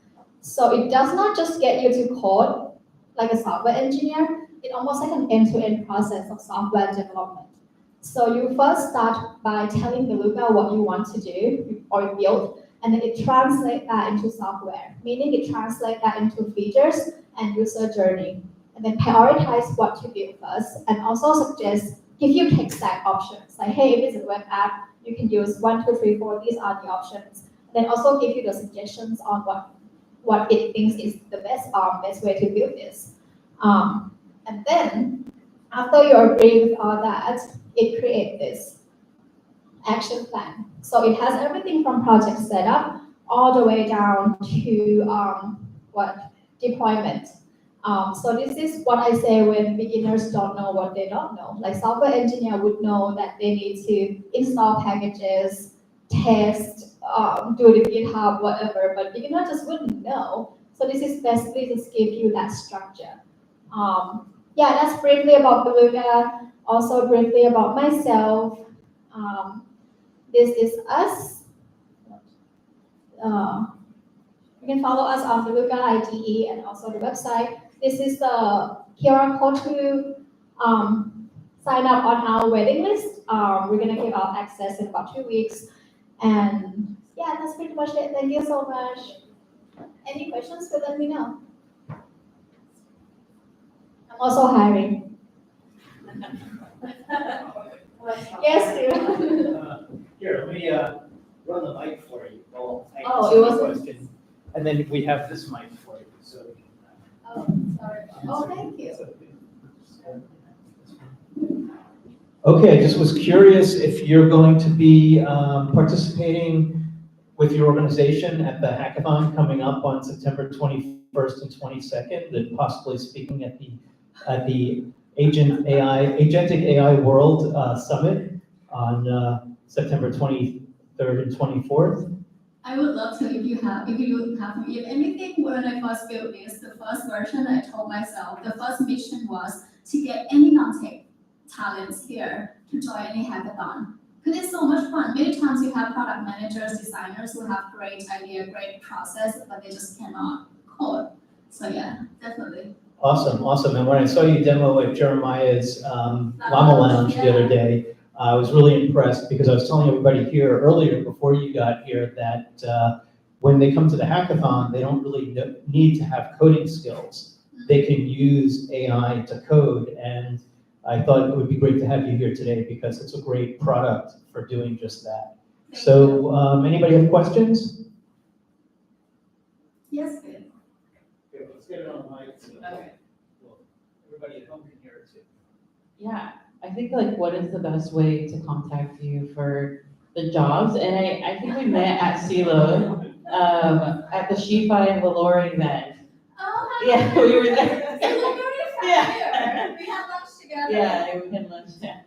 So it does not just get you to code like a software engineer, it's almost like an end-to-end process of software development. So you first start by telling Beluga what you want to do or build, and then it translates that into software, meaning it translates that into features and user journey, and then prioritize what to build first, and also give you tech stack options, like, hey, if it's a web app, you can use 1, 2, 3, 4, these are the options. Then also give you the suggestions on what it thinks is the best way to build this. And then, after you agree with all that, it creates this action plan. So it has everything from project setup all the way down to deployment. So this is what I say when beginners don't know what they don't know. Like software engineer would know that they need to install packages, test, do the GitHub, whatever, but beginner just wouldn't know. So this is basically just give you that structure. Yeah, that's briefly about Beluga. Also briefly about myself. This is us. You can follow us on Beluga IDE and also the website. This is the QR code to sign up on our waiting list. We're gonna give out access in about 2 weeks. And yeah, that's pretty much it. Thank you so much. Any questions, so let me know. I'm also hiring. Yes, dear. Here, let me run the mic for you. Well, I Oh, answer it the wasn't- question. And then we have this mic for you, so we can. Oh, sorry. Oh, thank you. Okay, I just was curious if you're going to be participating with your organization at the hackathon coming up on September 21st and 22nd, and possibly speaking at the Agentic AI World Summit on September 23rd and 24th. I would love to if you have me. If anything, when I first built this, the first version, I told myself the first mission was to get any non-tech talents here to join any hackathon. Because it's so much fun. Many times you have product managers, designers who have great idea, great process, but they just cannot code. So yeah, definitely. Awesome, awesome. And when I saw you demo at Jeremiah's Llama Lounge the other day, I was really impressed because I was telling everybody here earlier before you got here that when they come to the hackathon, they don't really need to have coding skills. They can use AI to code, and I thought it would be great to have you here today because it's a great product for doing just that. So anybody have questions? Yes, please. Okay, let's get it on the mic. Okay. Everybody at home can hear it too. Yeah, I think like what is the best way to contact you for the jobs? And I think we met at CeeLo, at the She-Fi and Valor event. Oh, hi. Yeah, we were there. It's literally familiar. We had lunch together. Yeah, we had lunch, yeah.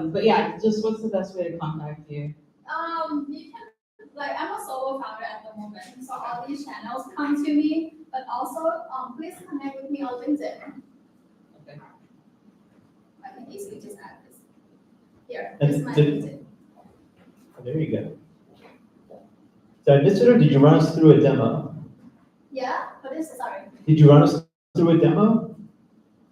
But yeah, just what's the best way to contact you? You can, like, I'm a solo founder at the moment, so all these channels come to me, but also, please connect with me on LinkedIn. Okay. I can easily just add this. Here, And this is my did- LinkedIn. There you go. Did I miss it or did you run us through a demo? Yeah, but this, sorry. Did you run us through a demo?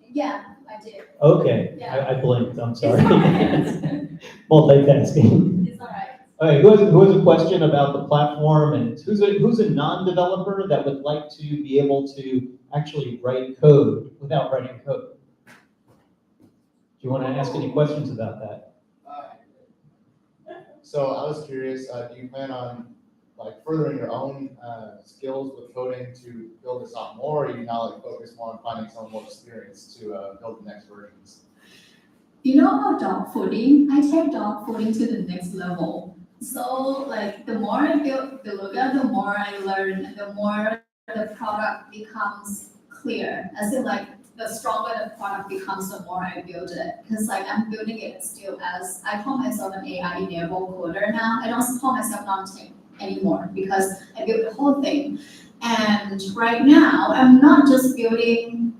Yeah, I did. Okay, Yeah. I blinked, I'm It's sorry. alright. Multitasking. It's alright. All right, who has a question about the platform and who's a non-developer that would like to be able to actually write code without writing code? Do you want to ask any questions about that? So I was curious, do you plan on like furthering your own skills with coding to build this out more, or do you now like focus more on finding someone more experienced to build the next versions? You know about dog fooding? I take dog fooding to the next level. So like the more I build Beluga, the more I learn, the more the product becomes clear. As in like the stronger the product becomes, the more I build it. Because like I'm building it still as, I call myself an AI enabled coder now. I don't call myself non-tech anymore because I built the whole thing. And right now, I'm not just building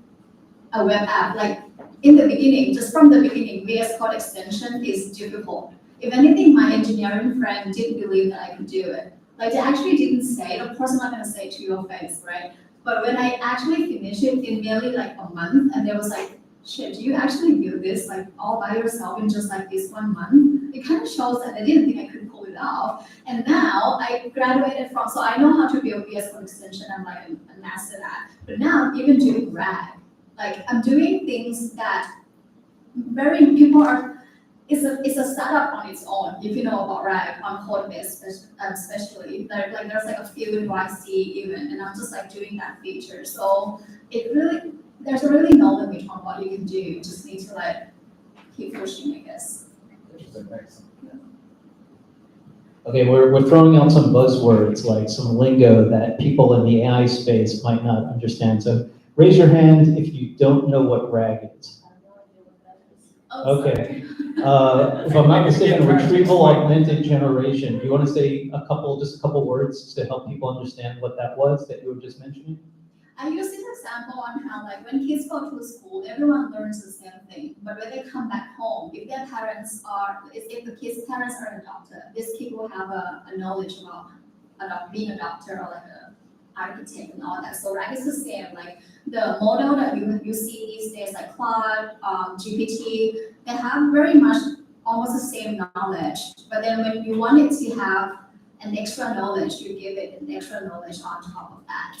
a web app. Like in the beginning, just from the beginning, VS Code extension is difficult. If anything, my engineering friend didn't believe that I could do it. Like they actually didn't say it. Of course, I'm not gonna say it to your face, right? But when I actually finished it in merely like a month, and they was like, shit, do you actually build this like all by yourself in just like this 1 month? It kind of shows that I didn't think I could pull it off. And now I graduated from, so I know how to build VS Code extension. I'm like a master at that. But now I'm even doing RAG. Like I'm doing things that very people are. It's a startup on its own. If you know about RAG on Codebase, especially there's like a field in YC even, and I'm just like doing that feature. So it really there's really no limit on what you can do. You just need to like keep pushing, I guess. Interesting, thanks. Okay, we're throwing out some buzzwords, like some lingo that people in the AI space might not understand. So raise your hand if you don't know what RAG is. I have no idea what that is. Oh, Okay. sorry. If I'm not mistaken, retrieval augmented generation. Do you want to say just a couple words to help people understand what that was that you were just mentioning? I use this example on how like when kids go to school, everyone learns the same thing. But when they come back home, if their parents are, if the kids' parents are a doctor, this kid will have a knowledge about being a doctor or like a architect and all that. So RAG is the same. Like the model that you see these days, like Claude, GPT, they have very much almost the same knowledge. But then when you want it to have an extra knowledge, you give it an extra knowledge on top of that.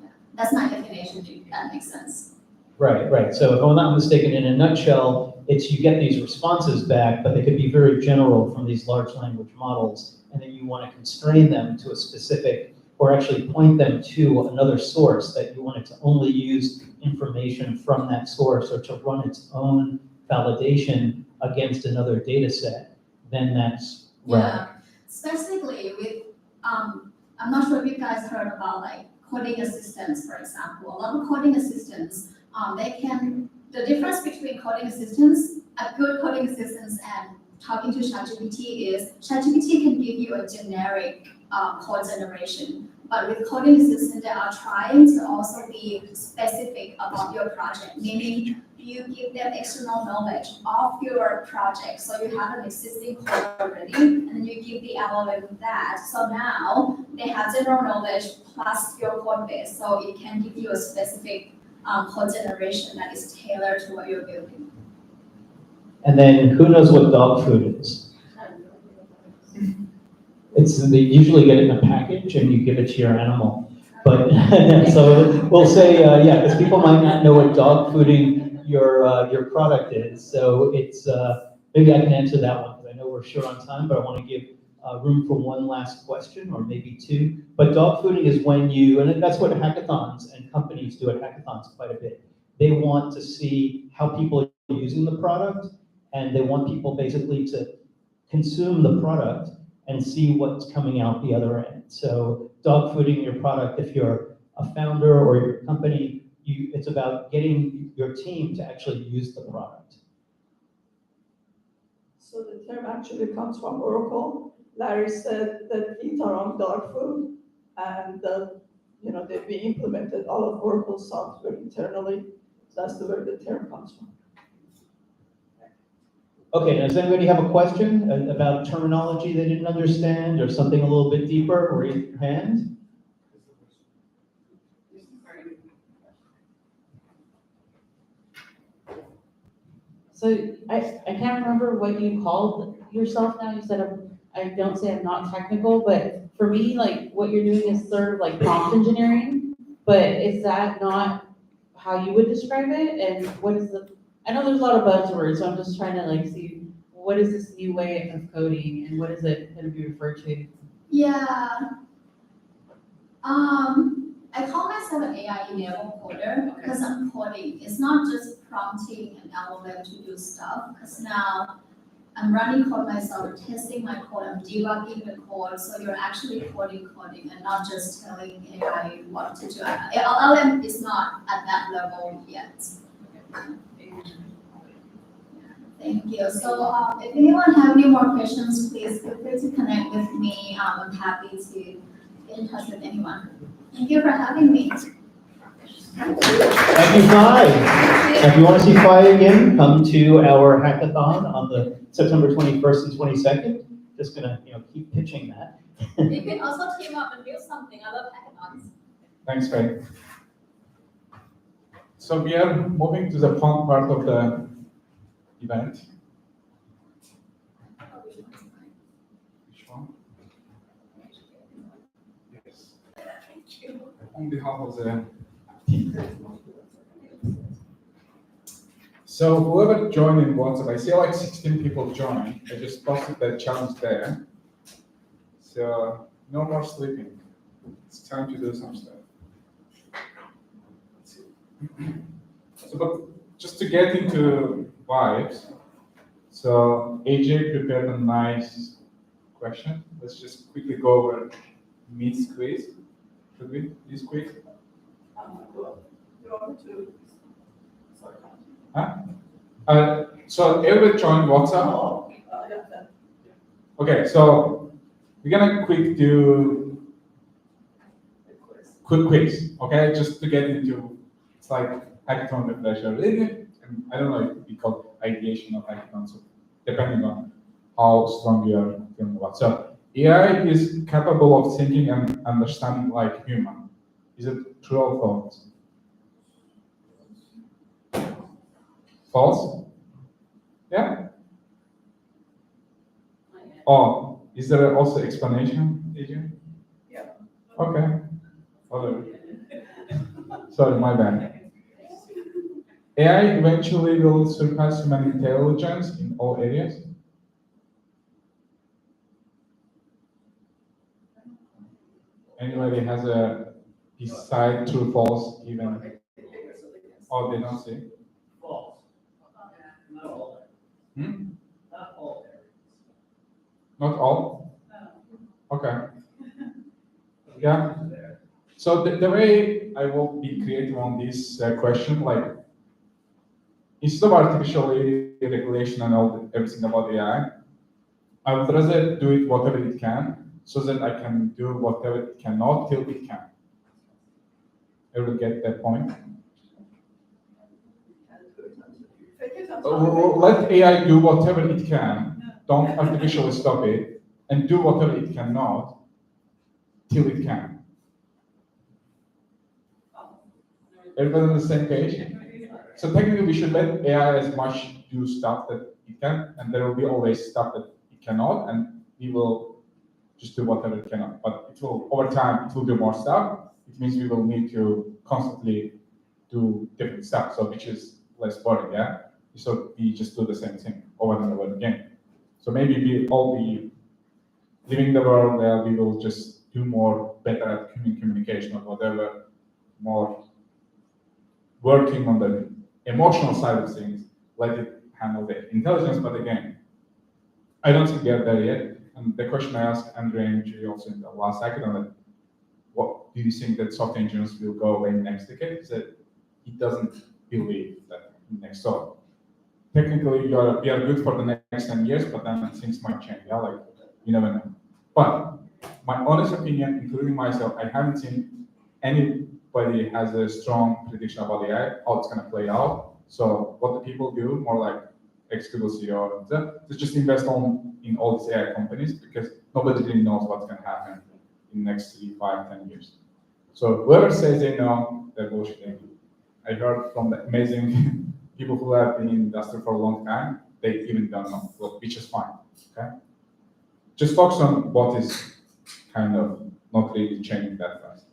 Yeah. That's my definition, if that makes sense. Right. So if I'm not mistaken, in a nutshell, it's you get these responses back, but they could be very general from these large language models, and then you want to constrain them to a specific, or actually point them to another source that you want it to only use information from that source or to run its own validation against another data set, then that's RAG. Yeah, specifically with, I'm not sure if you guys heard about like coding assistants, for example. A lot of coding assistants, the difference between coding assistants, a good coding assistants and talking to ChatGPT is ChatGPT can give you a generic code generation. But with coding assistant, they are trying to also be specific about your project, meaning you give them external knowledge of your project. So you have an existing code already, and then you give the LLM that. So now they have general knowledge plus your code base, so it can give you a specific code generation that is tailored to what you're building. And then who knows what dog food is? They usually get it in a package and you give it to your animal. But, so we'll say, yeah, because people might not know what dog fooding your product is. So it's, maybe I can answer that one, because I know we're short on time, but I want to give room for one last question, or maybe two. But dog fooding is when you, and that's what hackathons and companies do at hackathons quite a bit. They want to see how people are using the product, and they want people basically to consume the product and see what's coming out the other end. So dog fooding your product, if you're a founder or your company, it's about getting your team to actually use the product. So the term actually comes from Oracle. Larry said that eat our own dog food, and they've been implemented all of Oracle's software internally. So that's where the term comes from. Okay, does anybody have a question about terminology they didn't understand, or something a little bit deeper? Raise your hand. So I can't remember what you called yourself now. You said, I don't say I'm not technical, but for me, like what you're doing is sort of like prompt engineering, but is that not how you would describe it? And what is I know there's a lot of buzzwords, so I'm just trying to like see what is this new way of coding and what is it going to be referred to? Yeah. I call myself an AI-enabled coder because I'm coding. It's not just prompting an LLM to do stuff, because now I'm running code myself, testing my code, I'm debugging the code, so you're actually coding and not just telling AI what to do. LLM is not at that level yet. Thank you. So if anyone have any more questions, please feel free to connect with me. I'm happy to get in touch with anyone. Thank you for having me. Thank you, Phi. If you want to see Phi again, come to our hackathon on the September 21st and 22nd. Just gonna, keep pitching that. You can also team up and build something. I love hackathons. Thanks, Faye. So we are moving to the fun part of the event. Which one? Yes. On behalf of the team. So whoever joined in WhatsApp, I see like 16 people joined. I just posted that challenge there. So no more sleeping. It's time to do some stuff. So, but just to get into vibes, so AJ prepared a nice question. Let's just quickly go over Meets quiz. Should we? This quiz? You want to? Sorry. Huh? So everybody joined WhatsApp? Oh, yeah, then. Okay, so we're gonna do quick quiz, okay? Just to get into, it's like hackathon refresher. I don't know if it be called ideation of hackathon, so depending on how strong you are feeling about. So AI is capable of thinking and understanding like human. Is it true or false? False? Yeah? Oh, is there also explanation, AJ? Yeah. Okay. Whatever. Sorry, my bad. AI eventually will surpass human intelligence in all areas. Anybody has a decide true false even? Oh, they don't see. False. Not all. Hmm? Not all areas. Not all? Okay. Yeah. So the way I will be creative on this question, like instead of artificial regulation and everything about AI, I would rather do it whatever it can. so that I can do whatever it cannot till it can. Ever get that point? Let AI do whatever it can. Don't artificially stop it, and do whatever it cannot till it can. Everybody on the same page? So technically, we should let AI as much do stuff that it can, and there will be always stuff that it cannot, and we will just do whatever it cannot. But it will, over time, it will do more stuff. It means we will need to constantly do different stuff, so which is less boring, yeah? So we just do the same thing over and over again. So maybe we all be living in the world where we will just do more better at communication or whatever, more working on the emotional side of things, let it handle the intelligence. But again, I don't think we are there yet. And the question I asked Andre and Julie also in the last hackathon, what do you think that software engineers will go away next decade? He said he doesn't believe that next. So technically, we are good for the next 10 years, but then things might change. Yeah, like you never know. But my honest opinion, including myself, I haven't seen anybody has a strong prediction about AI, how it's going to play out. So what the people do, more like ex-Google CEO, they just invest in all these AI companies because nobody really knows what's going to happen in the next 3, 5, 10 years. So whoever says they know, they're bullshitting. I heard from the amazing people who have been in industry for a long time, they even don't know, which is fine. Okay, just focus on what is kind of not really changing that fast.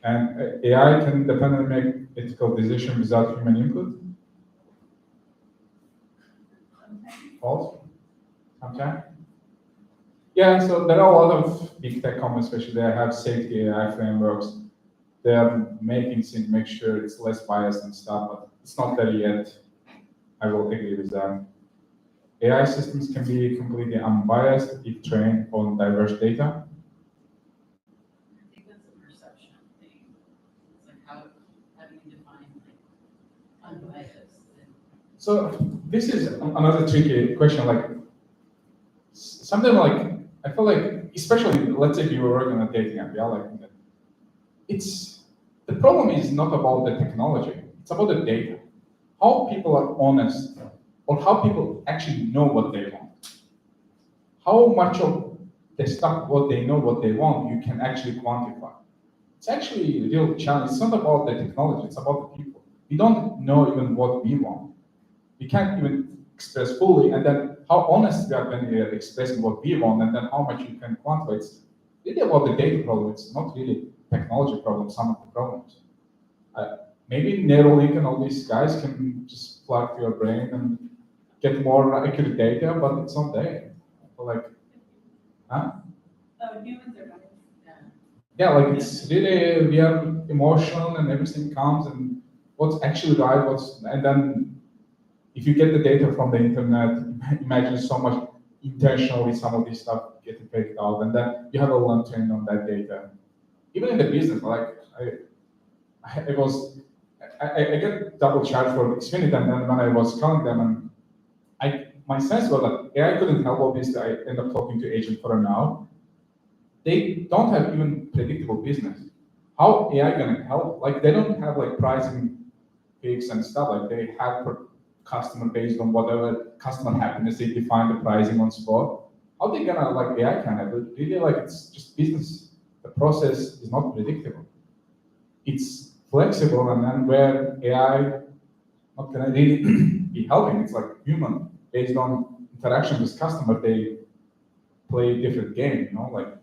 And AI can independently make ethical decisions without human input. False. Okay. Yeah, so there are a lot of big tech companies, especially they have safety AI frameworks. They are making things, make sure it's less biased and stuff, but it's not there yet. I will agree with that. AI systems can be completely unbiased if trained on diverse data. I think that's a perception thing. It's like how do you define like unbiased? So this is another tricky question. Like something like I feel like, especially let's say if you were working on a dating app, yeah, like it's the problem is not about the technology; it's about the data. How people are honest, or how people actually know what they want. How much of the stuff, what they know, what they want, you can actually quantify. It's actually a real challenge. It's not about the technology; it's about the people. We don't know even what we want. We can't even express fully, and then how honest we are when we are expressing what we want, and then how much you can quantify. It's really about the data problem. It's not really technology problem. Some of the problems. Maybe Neuralink and all these guys can just plug to your brain and get more accurate data, but it's not there. Like, huh? Humans are biased. Yeah, like it's really we are emotional and everything comes and what's actually right, and then if you get the data from the internet, imagine so much intentionally some of this stuff getting faked out, and then you have a long train on that data. Even in the business, like I get double charged for Xfinity, and then when I was calling them, and my sense was that AI couldn't help. Obviously, I end up talking to agent for an hour. They don't have even predictable business. How AI gonna help? Like they don't have like pricing peaks and stuff. Like they have per customer based on whatever customer happiness they define the pricing on spot. How they gonna like AI can have it? Really, like it's just business. The process is not predictable. It's flexible, and then where AI not gonna really be helping. It's like human based on interaction with customer. They play a different game. You know, like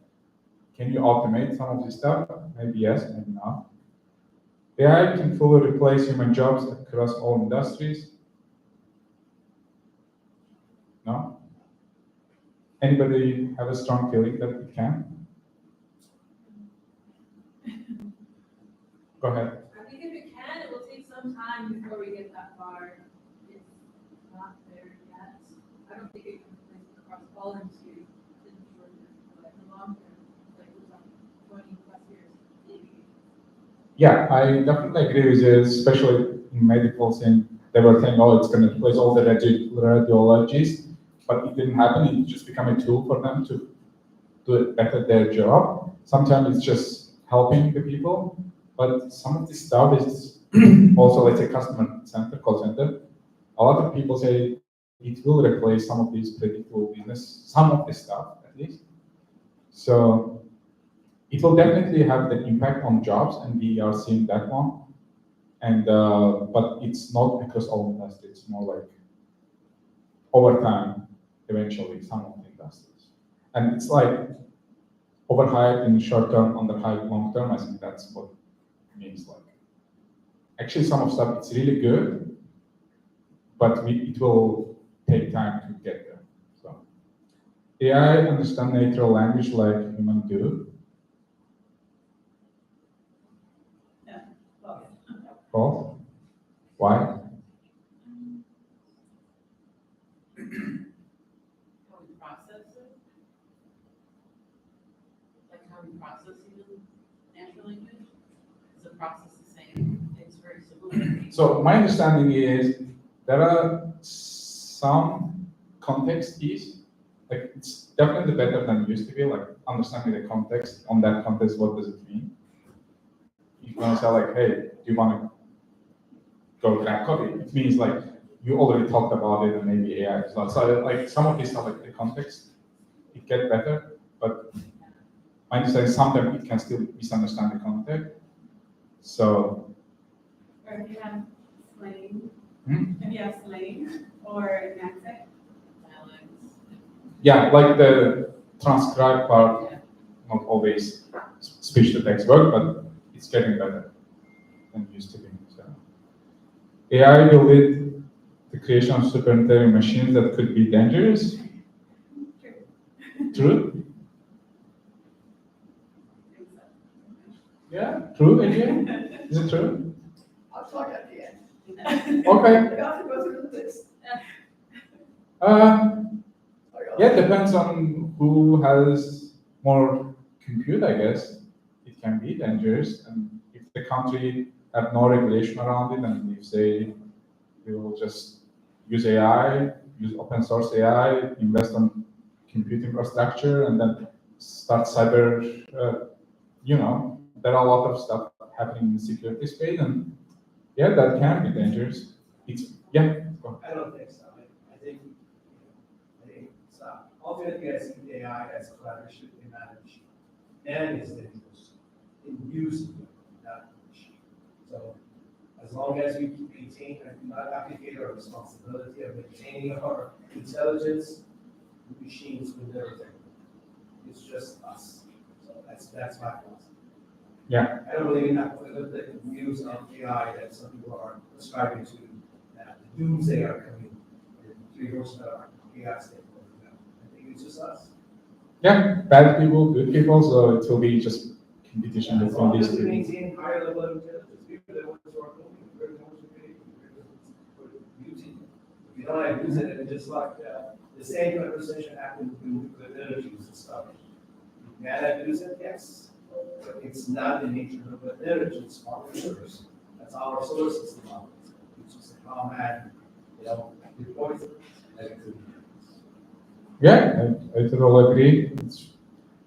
can you automate some of this stuff? Maybe yes, maybe not. AI can fully replace human jobs across all industries. No? Anybody have a strong feeling that it can? Go ahead. I think if it can, it will take some time before we get that far. It's not there yet. I don't think it can replace it across all industries in the short term, but in the long term, like we're talking 20 plus years, maybe. Yeah, I definitely agree with you, especially in medical thing. They were saying, oh, it's going to replace all the radiologists, but it didn't happen. It just became a tool for them to do better their job. Sometimes it's just helping the people, but some of this stuff is also, let's say, customer center, call center. A lot of people say it will replace some of these predictable business, some of the stuff at least. So it will definitely have the impact on jobs, and we are seeing that one. And but it's not across all industries. It's more like over time, eventually, some of the industries. And it's like overhyped in short term, underhyped long term. I think that's what it means. Like, actually, some of stuff it's really good, but it will take time to get there. So AI understand natural language like humans do. False. Why? How we process it? Like how we process even natural language? Is the process the same? It's very similar. So my understanding is there are some context keys. Like it's definitely better than it used to be. Like understanding the context on that context. What does it mean? If you want to say like, hey, do you want to go crack copy? It means like you already talked about it, and maybe AI is not. So like some of these stuff, like the context, it gets better. But my understanding sometimes it can still misunderstand the context. So Or if you have slang, Hmm? if you have slang or an accent. Dialects. yeah, like the transcribe part, not always speech to text work, but it's getting better than it used to be. So AI will lead the creation of super intelligent machines that could be dangerous. True? Yeah, true, again? Is it true? I'll talk at the end. Okay. I have to go through the list. Yeah, it depends on who has more compute, I guess. It can be dangerous, and if the country have no regulation around it, and if they will just use AI, use open source AI, invest on compute infrastructure, and then start cyber, there are a lot of stuff happening in the security space, and yeah, that can be dangerous. It's, yeah, go ahead. I don't think so. I think it's, ultimately I see AI as collaboration in manage and is dangerous in using it, not machine. So as long as we maintain, and not abdicate our responsibility of maintaining our intelligence, the machines will never take it. It's just us. So that's my philosophy. Yeah. I don't believe in the views on AI that some people are ascribing to, that the doomsday are coming, and 3 horsemen are AI state. I think it's just us. Yeah, bad people, good people, so it will be just competition As between long these as we two. maintain higher level of intelligence, people that want to start moving, we're the ones who pay, we're using it. If you don't have use it, it's just like, the same conversation happened with nuclear energies and stuff. You can use it, yes, but it's not the nature of the energy, it's our resource. That's our solar system. It's just a common, deploys it. Yeah, I totally agree.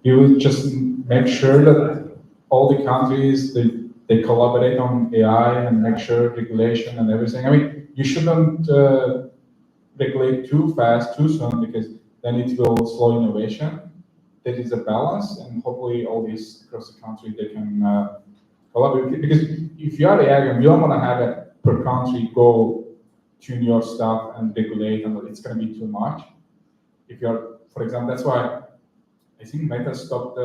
You will just make sure that all the countries, they collaborate on AI and make sure regulation and everything. I mean, you shouldn't regulate too fast, too soon, because then it will slow innovation. There is a balance, and hopefully all these across the country, they can collaborate. Because if you are AI, you don't want to have a per country go tune your stuff and regulate, and it's going to be too much. If you're, for example, that's why I think Meta stopped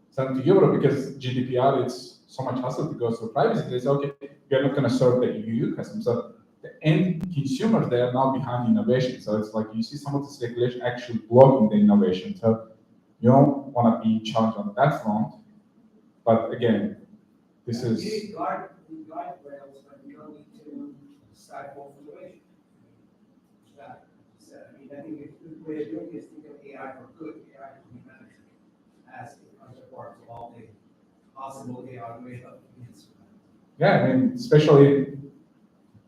selling to Europe, because GDPR, it's so much hassle to go through privacy. They say, okay, we are not going to serve the EU customers. So the end consumers, they are now behind innovation. So it's like you see some of this regulation actually blocking the innovation. So you don't want to be charged on that front. But again, this We is, need guard rails, but we don't need to stifle innovation. That said, I think if the way of doing is think of AI for good, AI can be managed as a counterpart to all the possible AI way of instruments. yeah, I mean, especially,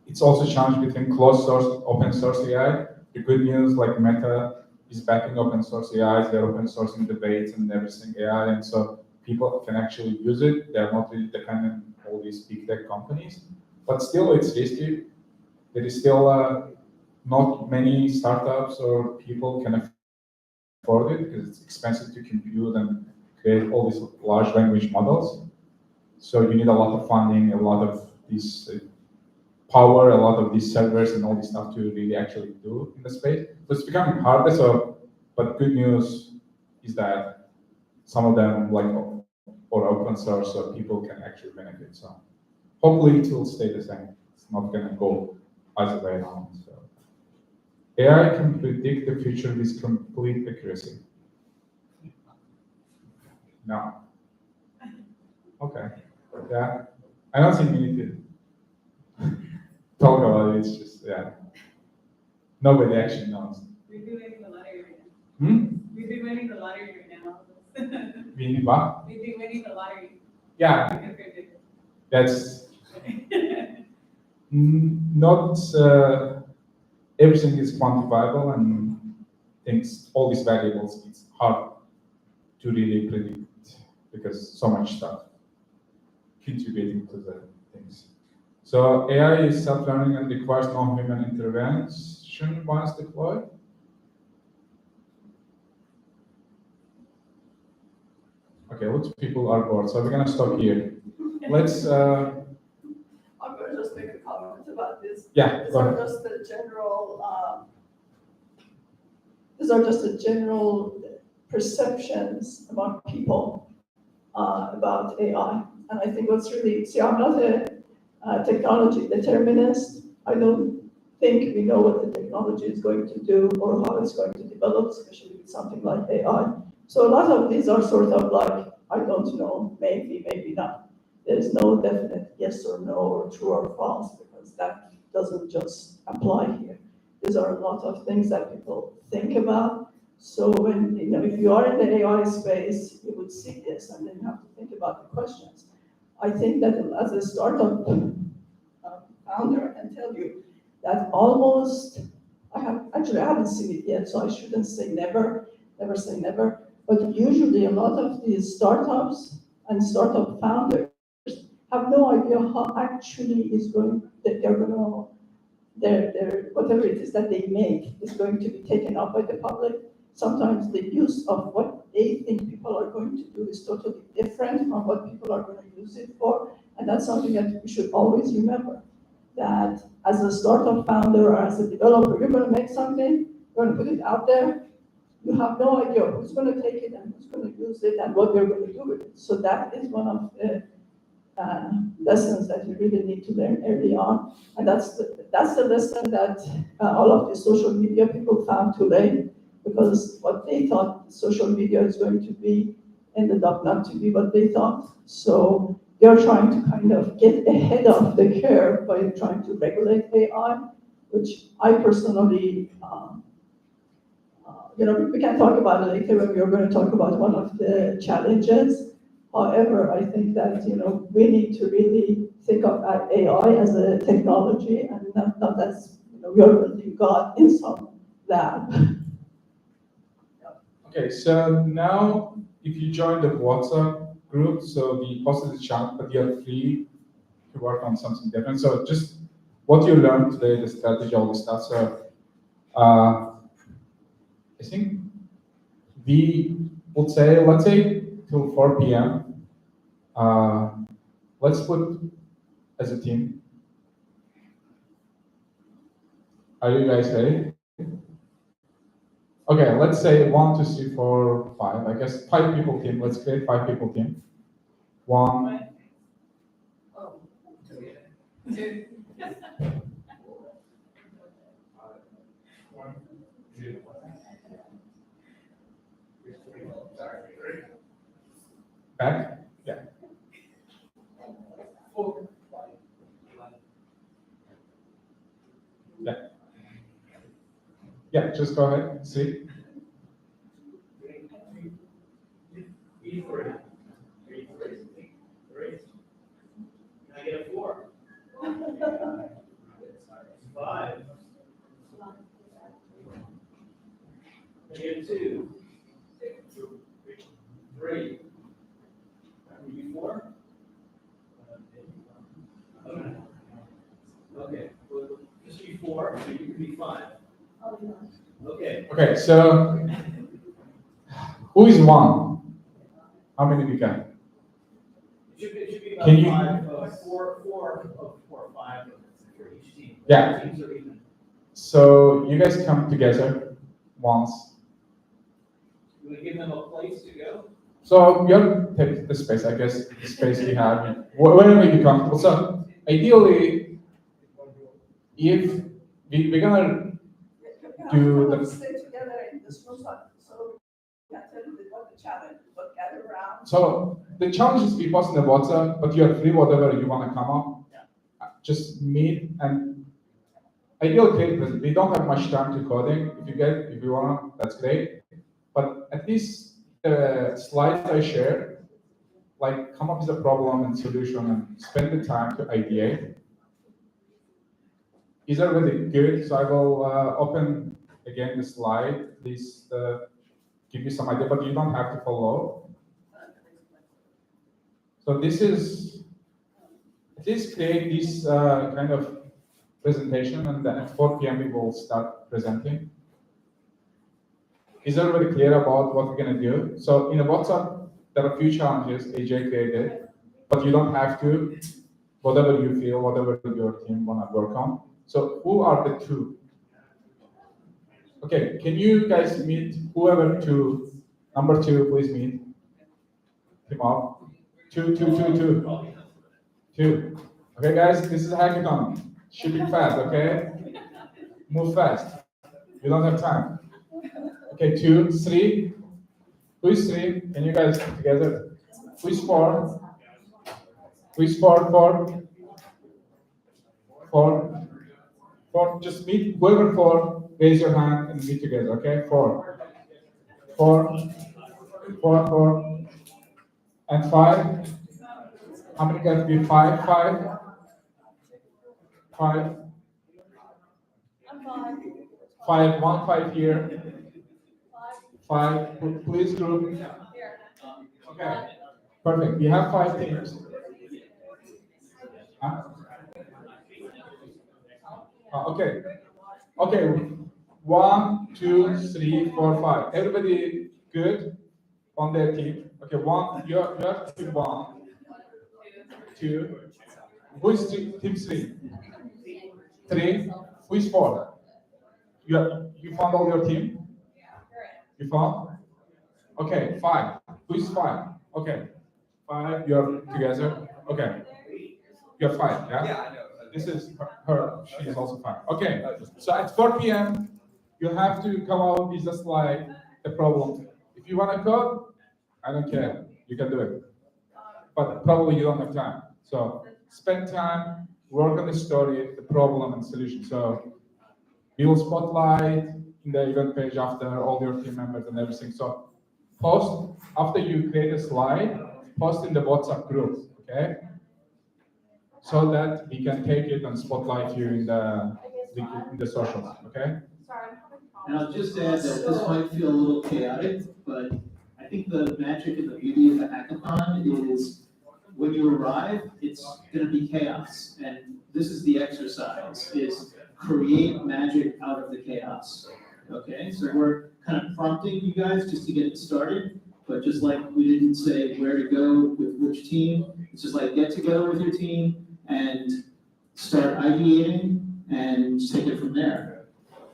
it's also challenged between closed source, open source AI. The good news, like Meta is backing open source AIs, they're open sourcing debates and everything AI, and so people can actually use it. They're not really dependent on all these big tech companies, but still it's risky. There is still not many startups or people can afford it because it's expensive to compute and create all these large language models. So you need a lot of funding, a lot of these power, a lot of these servers and all this stuff to really actually do in the space. So it's becoming harder. So, but good news is that some of them, like or open source, so people can actually benefit. So hopefully it will stay the same. It's not going to go either way around. So AI can predict the future with complete accuracy. No. Okay. Yeah. I don't think we need to talk about it. It's just, yeah. Nobody actually knows. We'd be winning the lottery right Hmm? now. We'd be winning the lottery right now. We need what? We'd be winning the lottery. Yeah, We could predict that's it. not everything is quantifiable and things, all these variables, it's hard to really predict because so much stuff contributing to the things. So AI is self-learning and requires no human intervention once deployed. Okay, lots of people are bored, so we're gonna stop here. Let's, I'm going to just make a comment about this. yeah, These go are ahead. just the general, these are just the general perceptions among people about AI. And I think what's really, see, I'm not a technology determinist. I don't think we know what the technology is going to do or how it's going to develop, especially with something like AI. So a lot of these are sort of like, I don't know, maybe, maybe not. There's no definite yes or no or true or false because that doesn't just apply here. These are a lot of things that people think about. So when, if you are in the AI space, you would see this and then you have to think about the questions. I think that as a startup founder, I can tell you that almost, I haven't seen it yet, so I shouldn't say never say never, but usually a lot of these startups and startup founders have no idea how actually is going, that they're going to, their whatever it is that they make is going to be taken up by the public. Sometimes the use of what they think people are going to do is totally different from what people are going to use it for. And that's something that we should always remember, that as a startup founder or as a developer, you're going to make something, you're going to put it out there, you have no idea who's going to take it and who's going to use it and what they're going to do with it. So that is one of the lessons that you really need to learn early on. And that's the lesson that all of the social media people found too late, because what they thought social media is going to be ended up not to be what they thought. So they're trying to kind of get ahead of the curve by trying to regulate AI, which I personally, we can talk about it later when we are going to talk about one of the challenges. However, I think that, we need to really think of AI as a technology and not as, we are building God in some lab. Okay, so now if you join the WhatsApp group, so we posted the chat, but you're free to work on something different. So just what you learned today, the strategy, all this stuff. So I think we would say, let's say till 4 p.m. Let's put as a team. Are you guys ready? Okay, let's say 1, 2, 3, 4, 5. I guess 5 people team. Let's create 5 people team. 1. Oh. Two. Back? Yeah. Yeah. Yeah, just go ahead. See. Can I get a 4? 5. Negative 2. 3. Maybe 4? Okay, well, just be 4, so you can be 5. Okay. Okay, so who is one? How many we got? It should be about Can you- 5, 4 or 5 for each team. Yeah. Teams are even. So you guys come together once. You want to give them a place to go? So you take the space, I guess, the space we have, wherever you comfortable. So ideally, if we're gonna do the, Stay together in this room, so we can tell you what the challenge, but gather around. so the challenge is we post in the WhatsApp, but you're free, whatever you wanna come up. Just meet and ideal case, we don't have much time to coding. If you wanna, that's great. But at least the slides I shared, like come up with a problem and solution and spend the time to ideate. Is that really good? So I will open again the slide, please give you some idea, but you don't have to follow. So this is, at least create this kind of presentation, and then at 4 p.m. we will start presenting. Is everybody clear about what we're gonna do? So in a WhatsApp, there are a few challenges AJ created, but you don't have to, whatever you feel, whatever your team wanna work on. So who are the two? Okay, can you guys meet whoever two, number 2, please meet. Team up. 2, 2, 2, 2. 2. Okay guys, this is a hackathon. Shipping fast, okay? Move fast. You don't have time. Okay, 2, 3. Who is 3? Can you guys put together? Who is 4? Who is 4? 4. 4. 4. Just meet whoever 4. Raise your hand and meet together. Okay, 4. 4. 4. 4. And 5. How many guys be 5? 5. 5. 5. 1 5 here. 5. Please group. Okay. Perfect. We have 5 teams. Huh? Okay. Okay. 1, 2, 3, 4, 5. Everybody good on their team? Okay. 1. You have team 1, 2. Who is team 3? 3. Who is 4? You found all your team? You found? Okay. 5. Who is 5? Okay. 5. You're together. Okay. You're 5. Yeah. Yeah, I know. This is her. She is also 5. Okay. So at 4 p.m. you have to come out with just like a problem. If you want to code, I don't care. You can do it. But probably you don't have time. So spend time, work on the story, the problem, and solution. So we will spotlight in the event page after all your team members and everything. So post after you create a slide, post in the WhatsApp group, okay? So that we can take it and spotlight you in the socials, okay? And I'll just add that this might feel a little chaotic, but I think the magic and the beauty of the hackathon is when you arrive, it's gonna be chaos. And this is the exercise, is create magic out of the chaos. Okay, so we're kind of prompting you guys just to get it started, but just like we didn't say where to go with which team, it's just like get together with your team and start ideating and take it from there.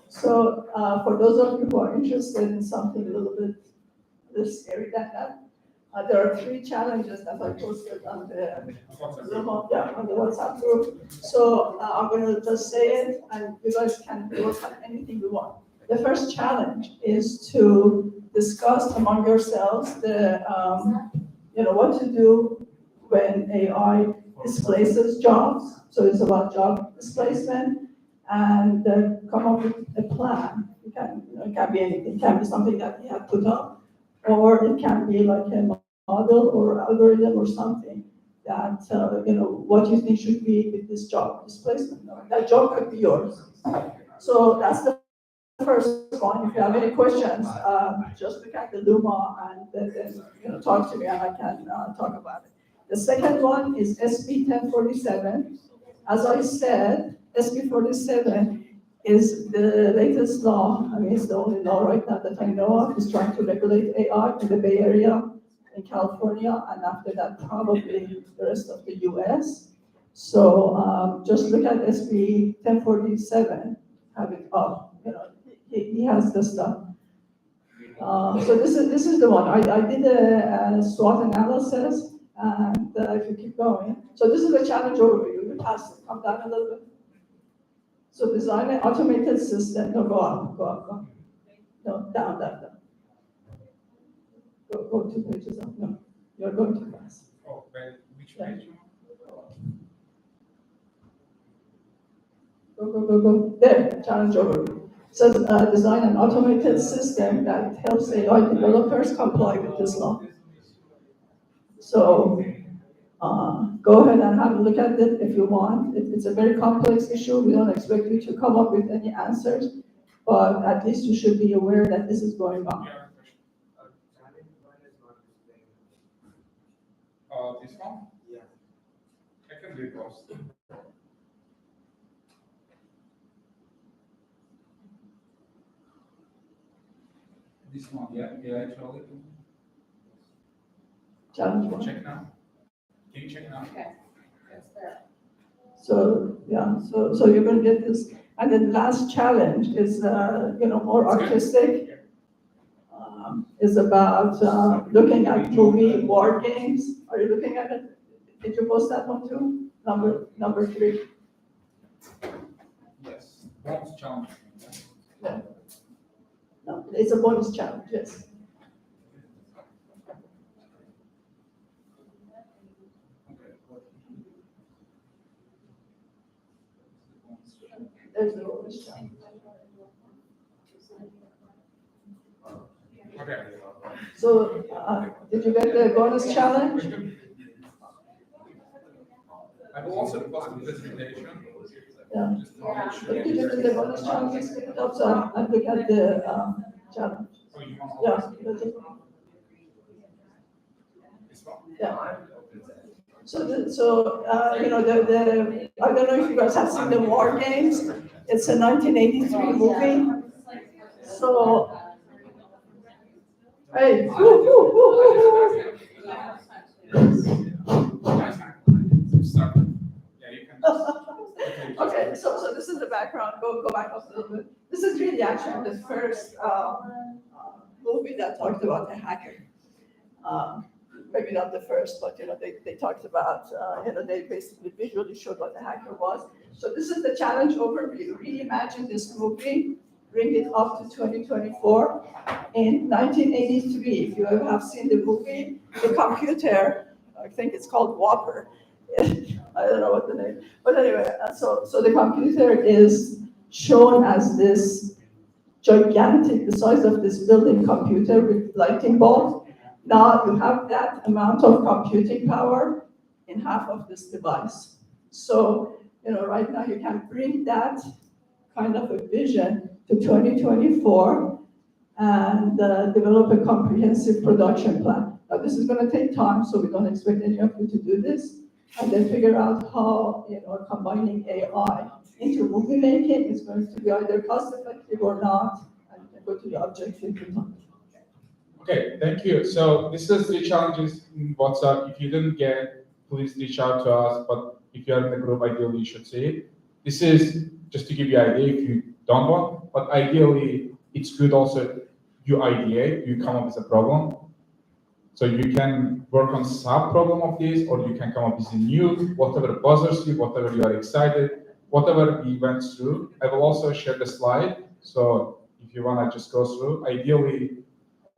So, for those of you who are interested in something a little bit less scary than that, there are 3 challenges that I posted on the on the WhatsApp group. So I'm going to just say it, and you guys can work on anything you want. The first challenge is to discuss among yourselves the what to do when AI displaces jobs. So it's about job displacement, and come up with a plan. It can be anything. It can be something that you have put up, or it can be like a model or algorithm or something that what you think should be with this job displacement. That job could be yours. So that's the first one. If you have any questions, just look at the Luma and then talk to me and I can talk about it. The second one is SB 1047. As I said, SB 47 is the latest law. I mean, it's the only law right now that I know of. It's trying to regulate AI in the Bay Area, in California, and after that, probably the rest of the US. So just look at SB 1047, have it up. He has the stuff. So this is the one. I did a SWOT analysis, and if you keep going. So this is the challenge overview. You pass it. Come down a little bit. So design an automated system. No, go up. No, down. Go 2 pages up. No, you're going too fast. Oh, which page? Go. There, challenge overview. So design an automated system that helps AI developers comply with this law. So go ahead and have a look at it if you want. It's a very complex issue. We don't expect you to come up with any answers, but at least you should be aware that this is going on. This one? Yeah. I can do both. This one, yeah, actually. Challenge one. Check now. Can you check now? Okay, that's there. So yeah, so you're going to get this. And then last challenge is more artistic. Is about looking at movie war games. Are you looking at it? Did you post that one too? Number 3. Yes. Bonus challenge. Yeah. No, it's a bonus challenge. Yes. There's the bonus challenge. Okay. So did you get the bonus challenge? I will also post the presentation. Yeah. Just to make sure. But did you get the bonus challenge? Just pick it up so I look at the challenge. Oh, you want Yeah. all this one? Yeah. So I don't know if you guys have seen the War Games. It's a 1983 movie. So, hey, Start. Yeah, you can. Okay, so this is the background. Go back up a little bit. This is really actually the first movie that talked about a hacker. Maybe not the first, but they talked about they basically visually showed what a hacker was. So this is the challenge overview. Reimagine this movie, bring it up to 2024. In 1983, if you ever have seen the movie, the computer, I think it's called Whopper. I don't know what the name, but anyway, so the computer is shown as this gigantic, the size of this building computer with lighting bulbs. Now you have that amount of computing power in half of this device. So, right now you can bring that kind of a vision to 2024 and develop a comprehensive production plan. Now this is going to take time, so we don't expect any of you to do this. And then figure out how, combining AI into movie making is going to be either cost effective or not, and you can go to the objective. Okay, thank you. So this is 3 challenges in WhatsApp. If you didn't get, please reach out to us. But if you're in the group, ideally you should see it. This is just to give you an idea if you don't want, but ideally it's good also you ideate, you come up with a problem. So you can work on sub problem of this, or you can come up with a new, whatever bothers you, whatever you are excited, whatever we went through. I will also share the slide. So if you want to just go through, ideally,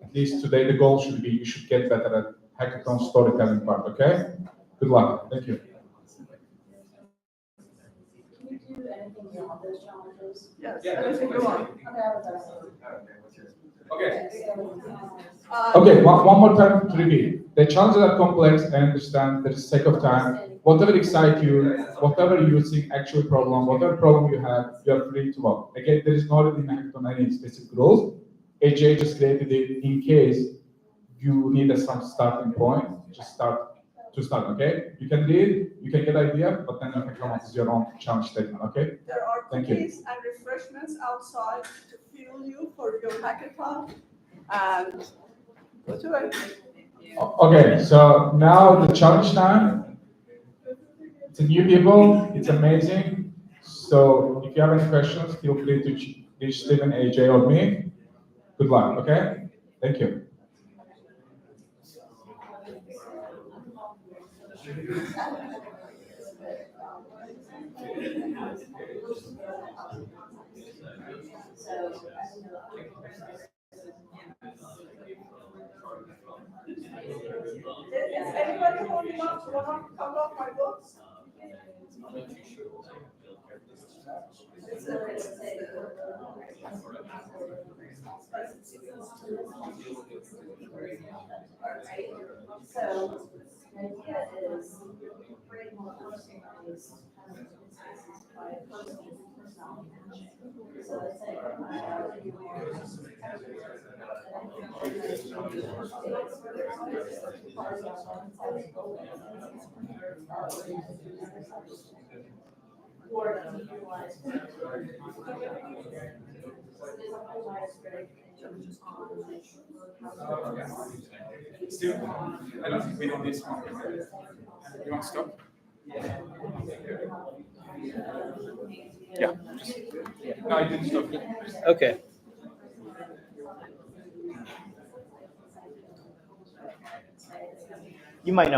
at least today, the goal should be you should get better at hackathon storytelling part, okay? Good luck. Thank you. Can you do anything beyond those challenges? Yes, Yeah, anything you want. Okay, I was asking. Okay. Uh, Okay, one more time to repeat. The challenges are complex, I understand, for the sake of time. Whatever excites you, whatever you think actual problem, whatever problem you have, you are free to work. Again, there is not an impact on any specific rules. AJ just created it in case you need some starting point, just start, okay? You can read, you can get idea, but then you can come up with your own challenge statement, okay? There are Thank you. cookies and refreshments outside to fuel you for your hackathon. And go to it. Okay, so now the challenge time. It's a new people, it's amazing. So if you have any questions, feel free to reach Stephen, AJ, or me. Good luck, okay? Thank you. Is anybody holding up to one of the cover of my books? So the idea is create more personalized experiences by personality matching. So let's say or utilize. Steve, I don't think we don't need small. You want to stop? Yeah. No, I didn't stop. Okay. You might know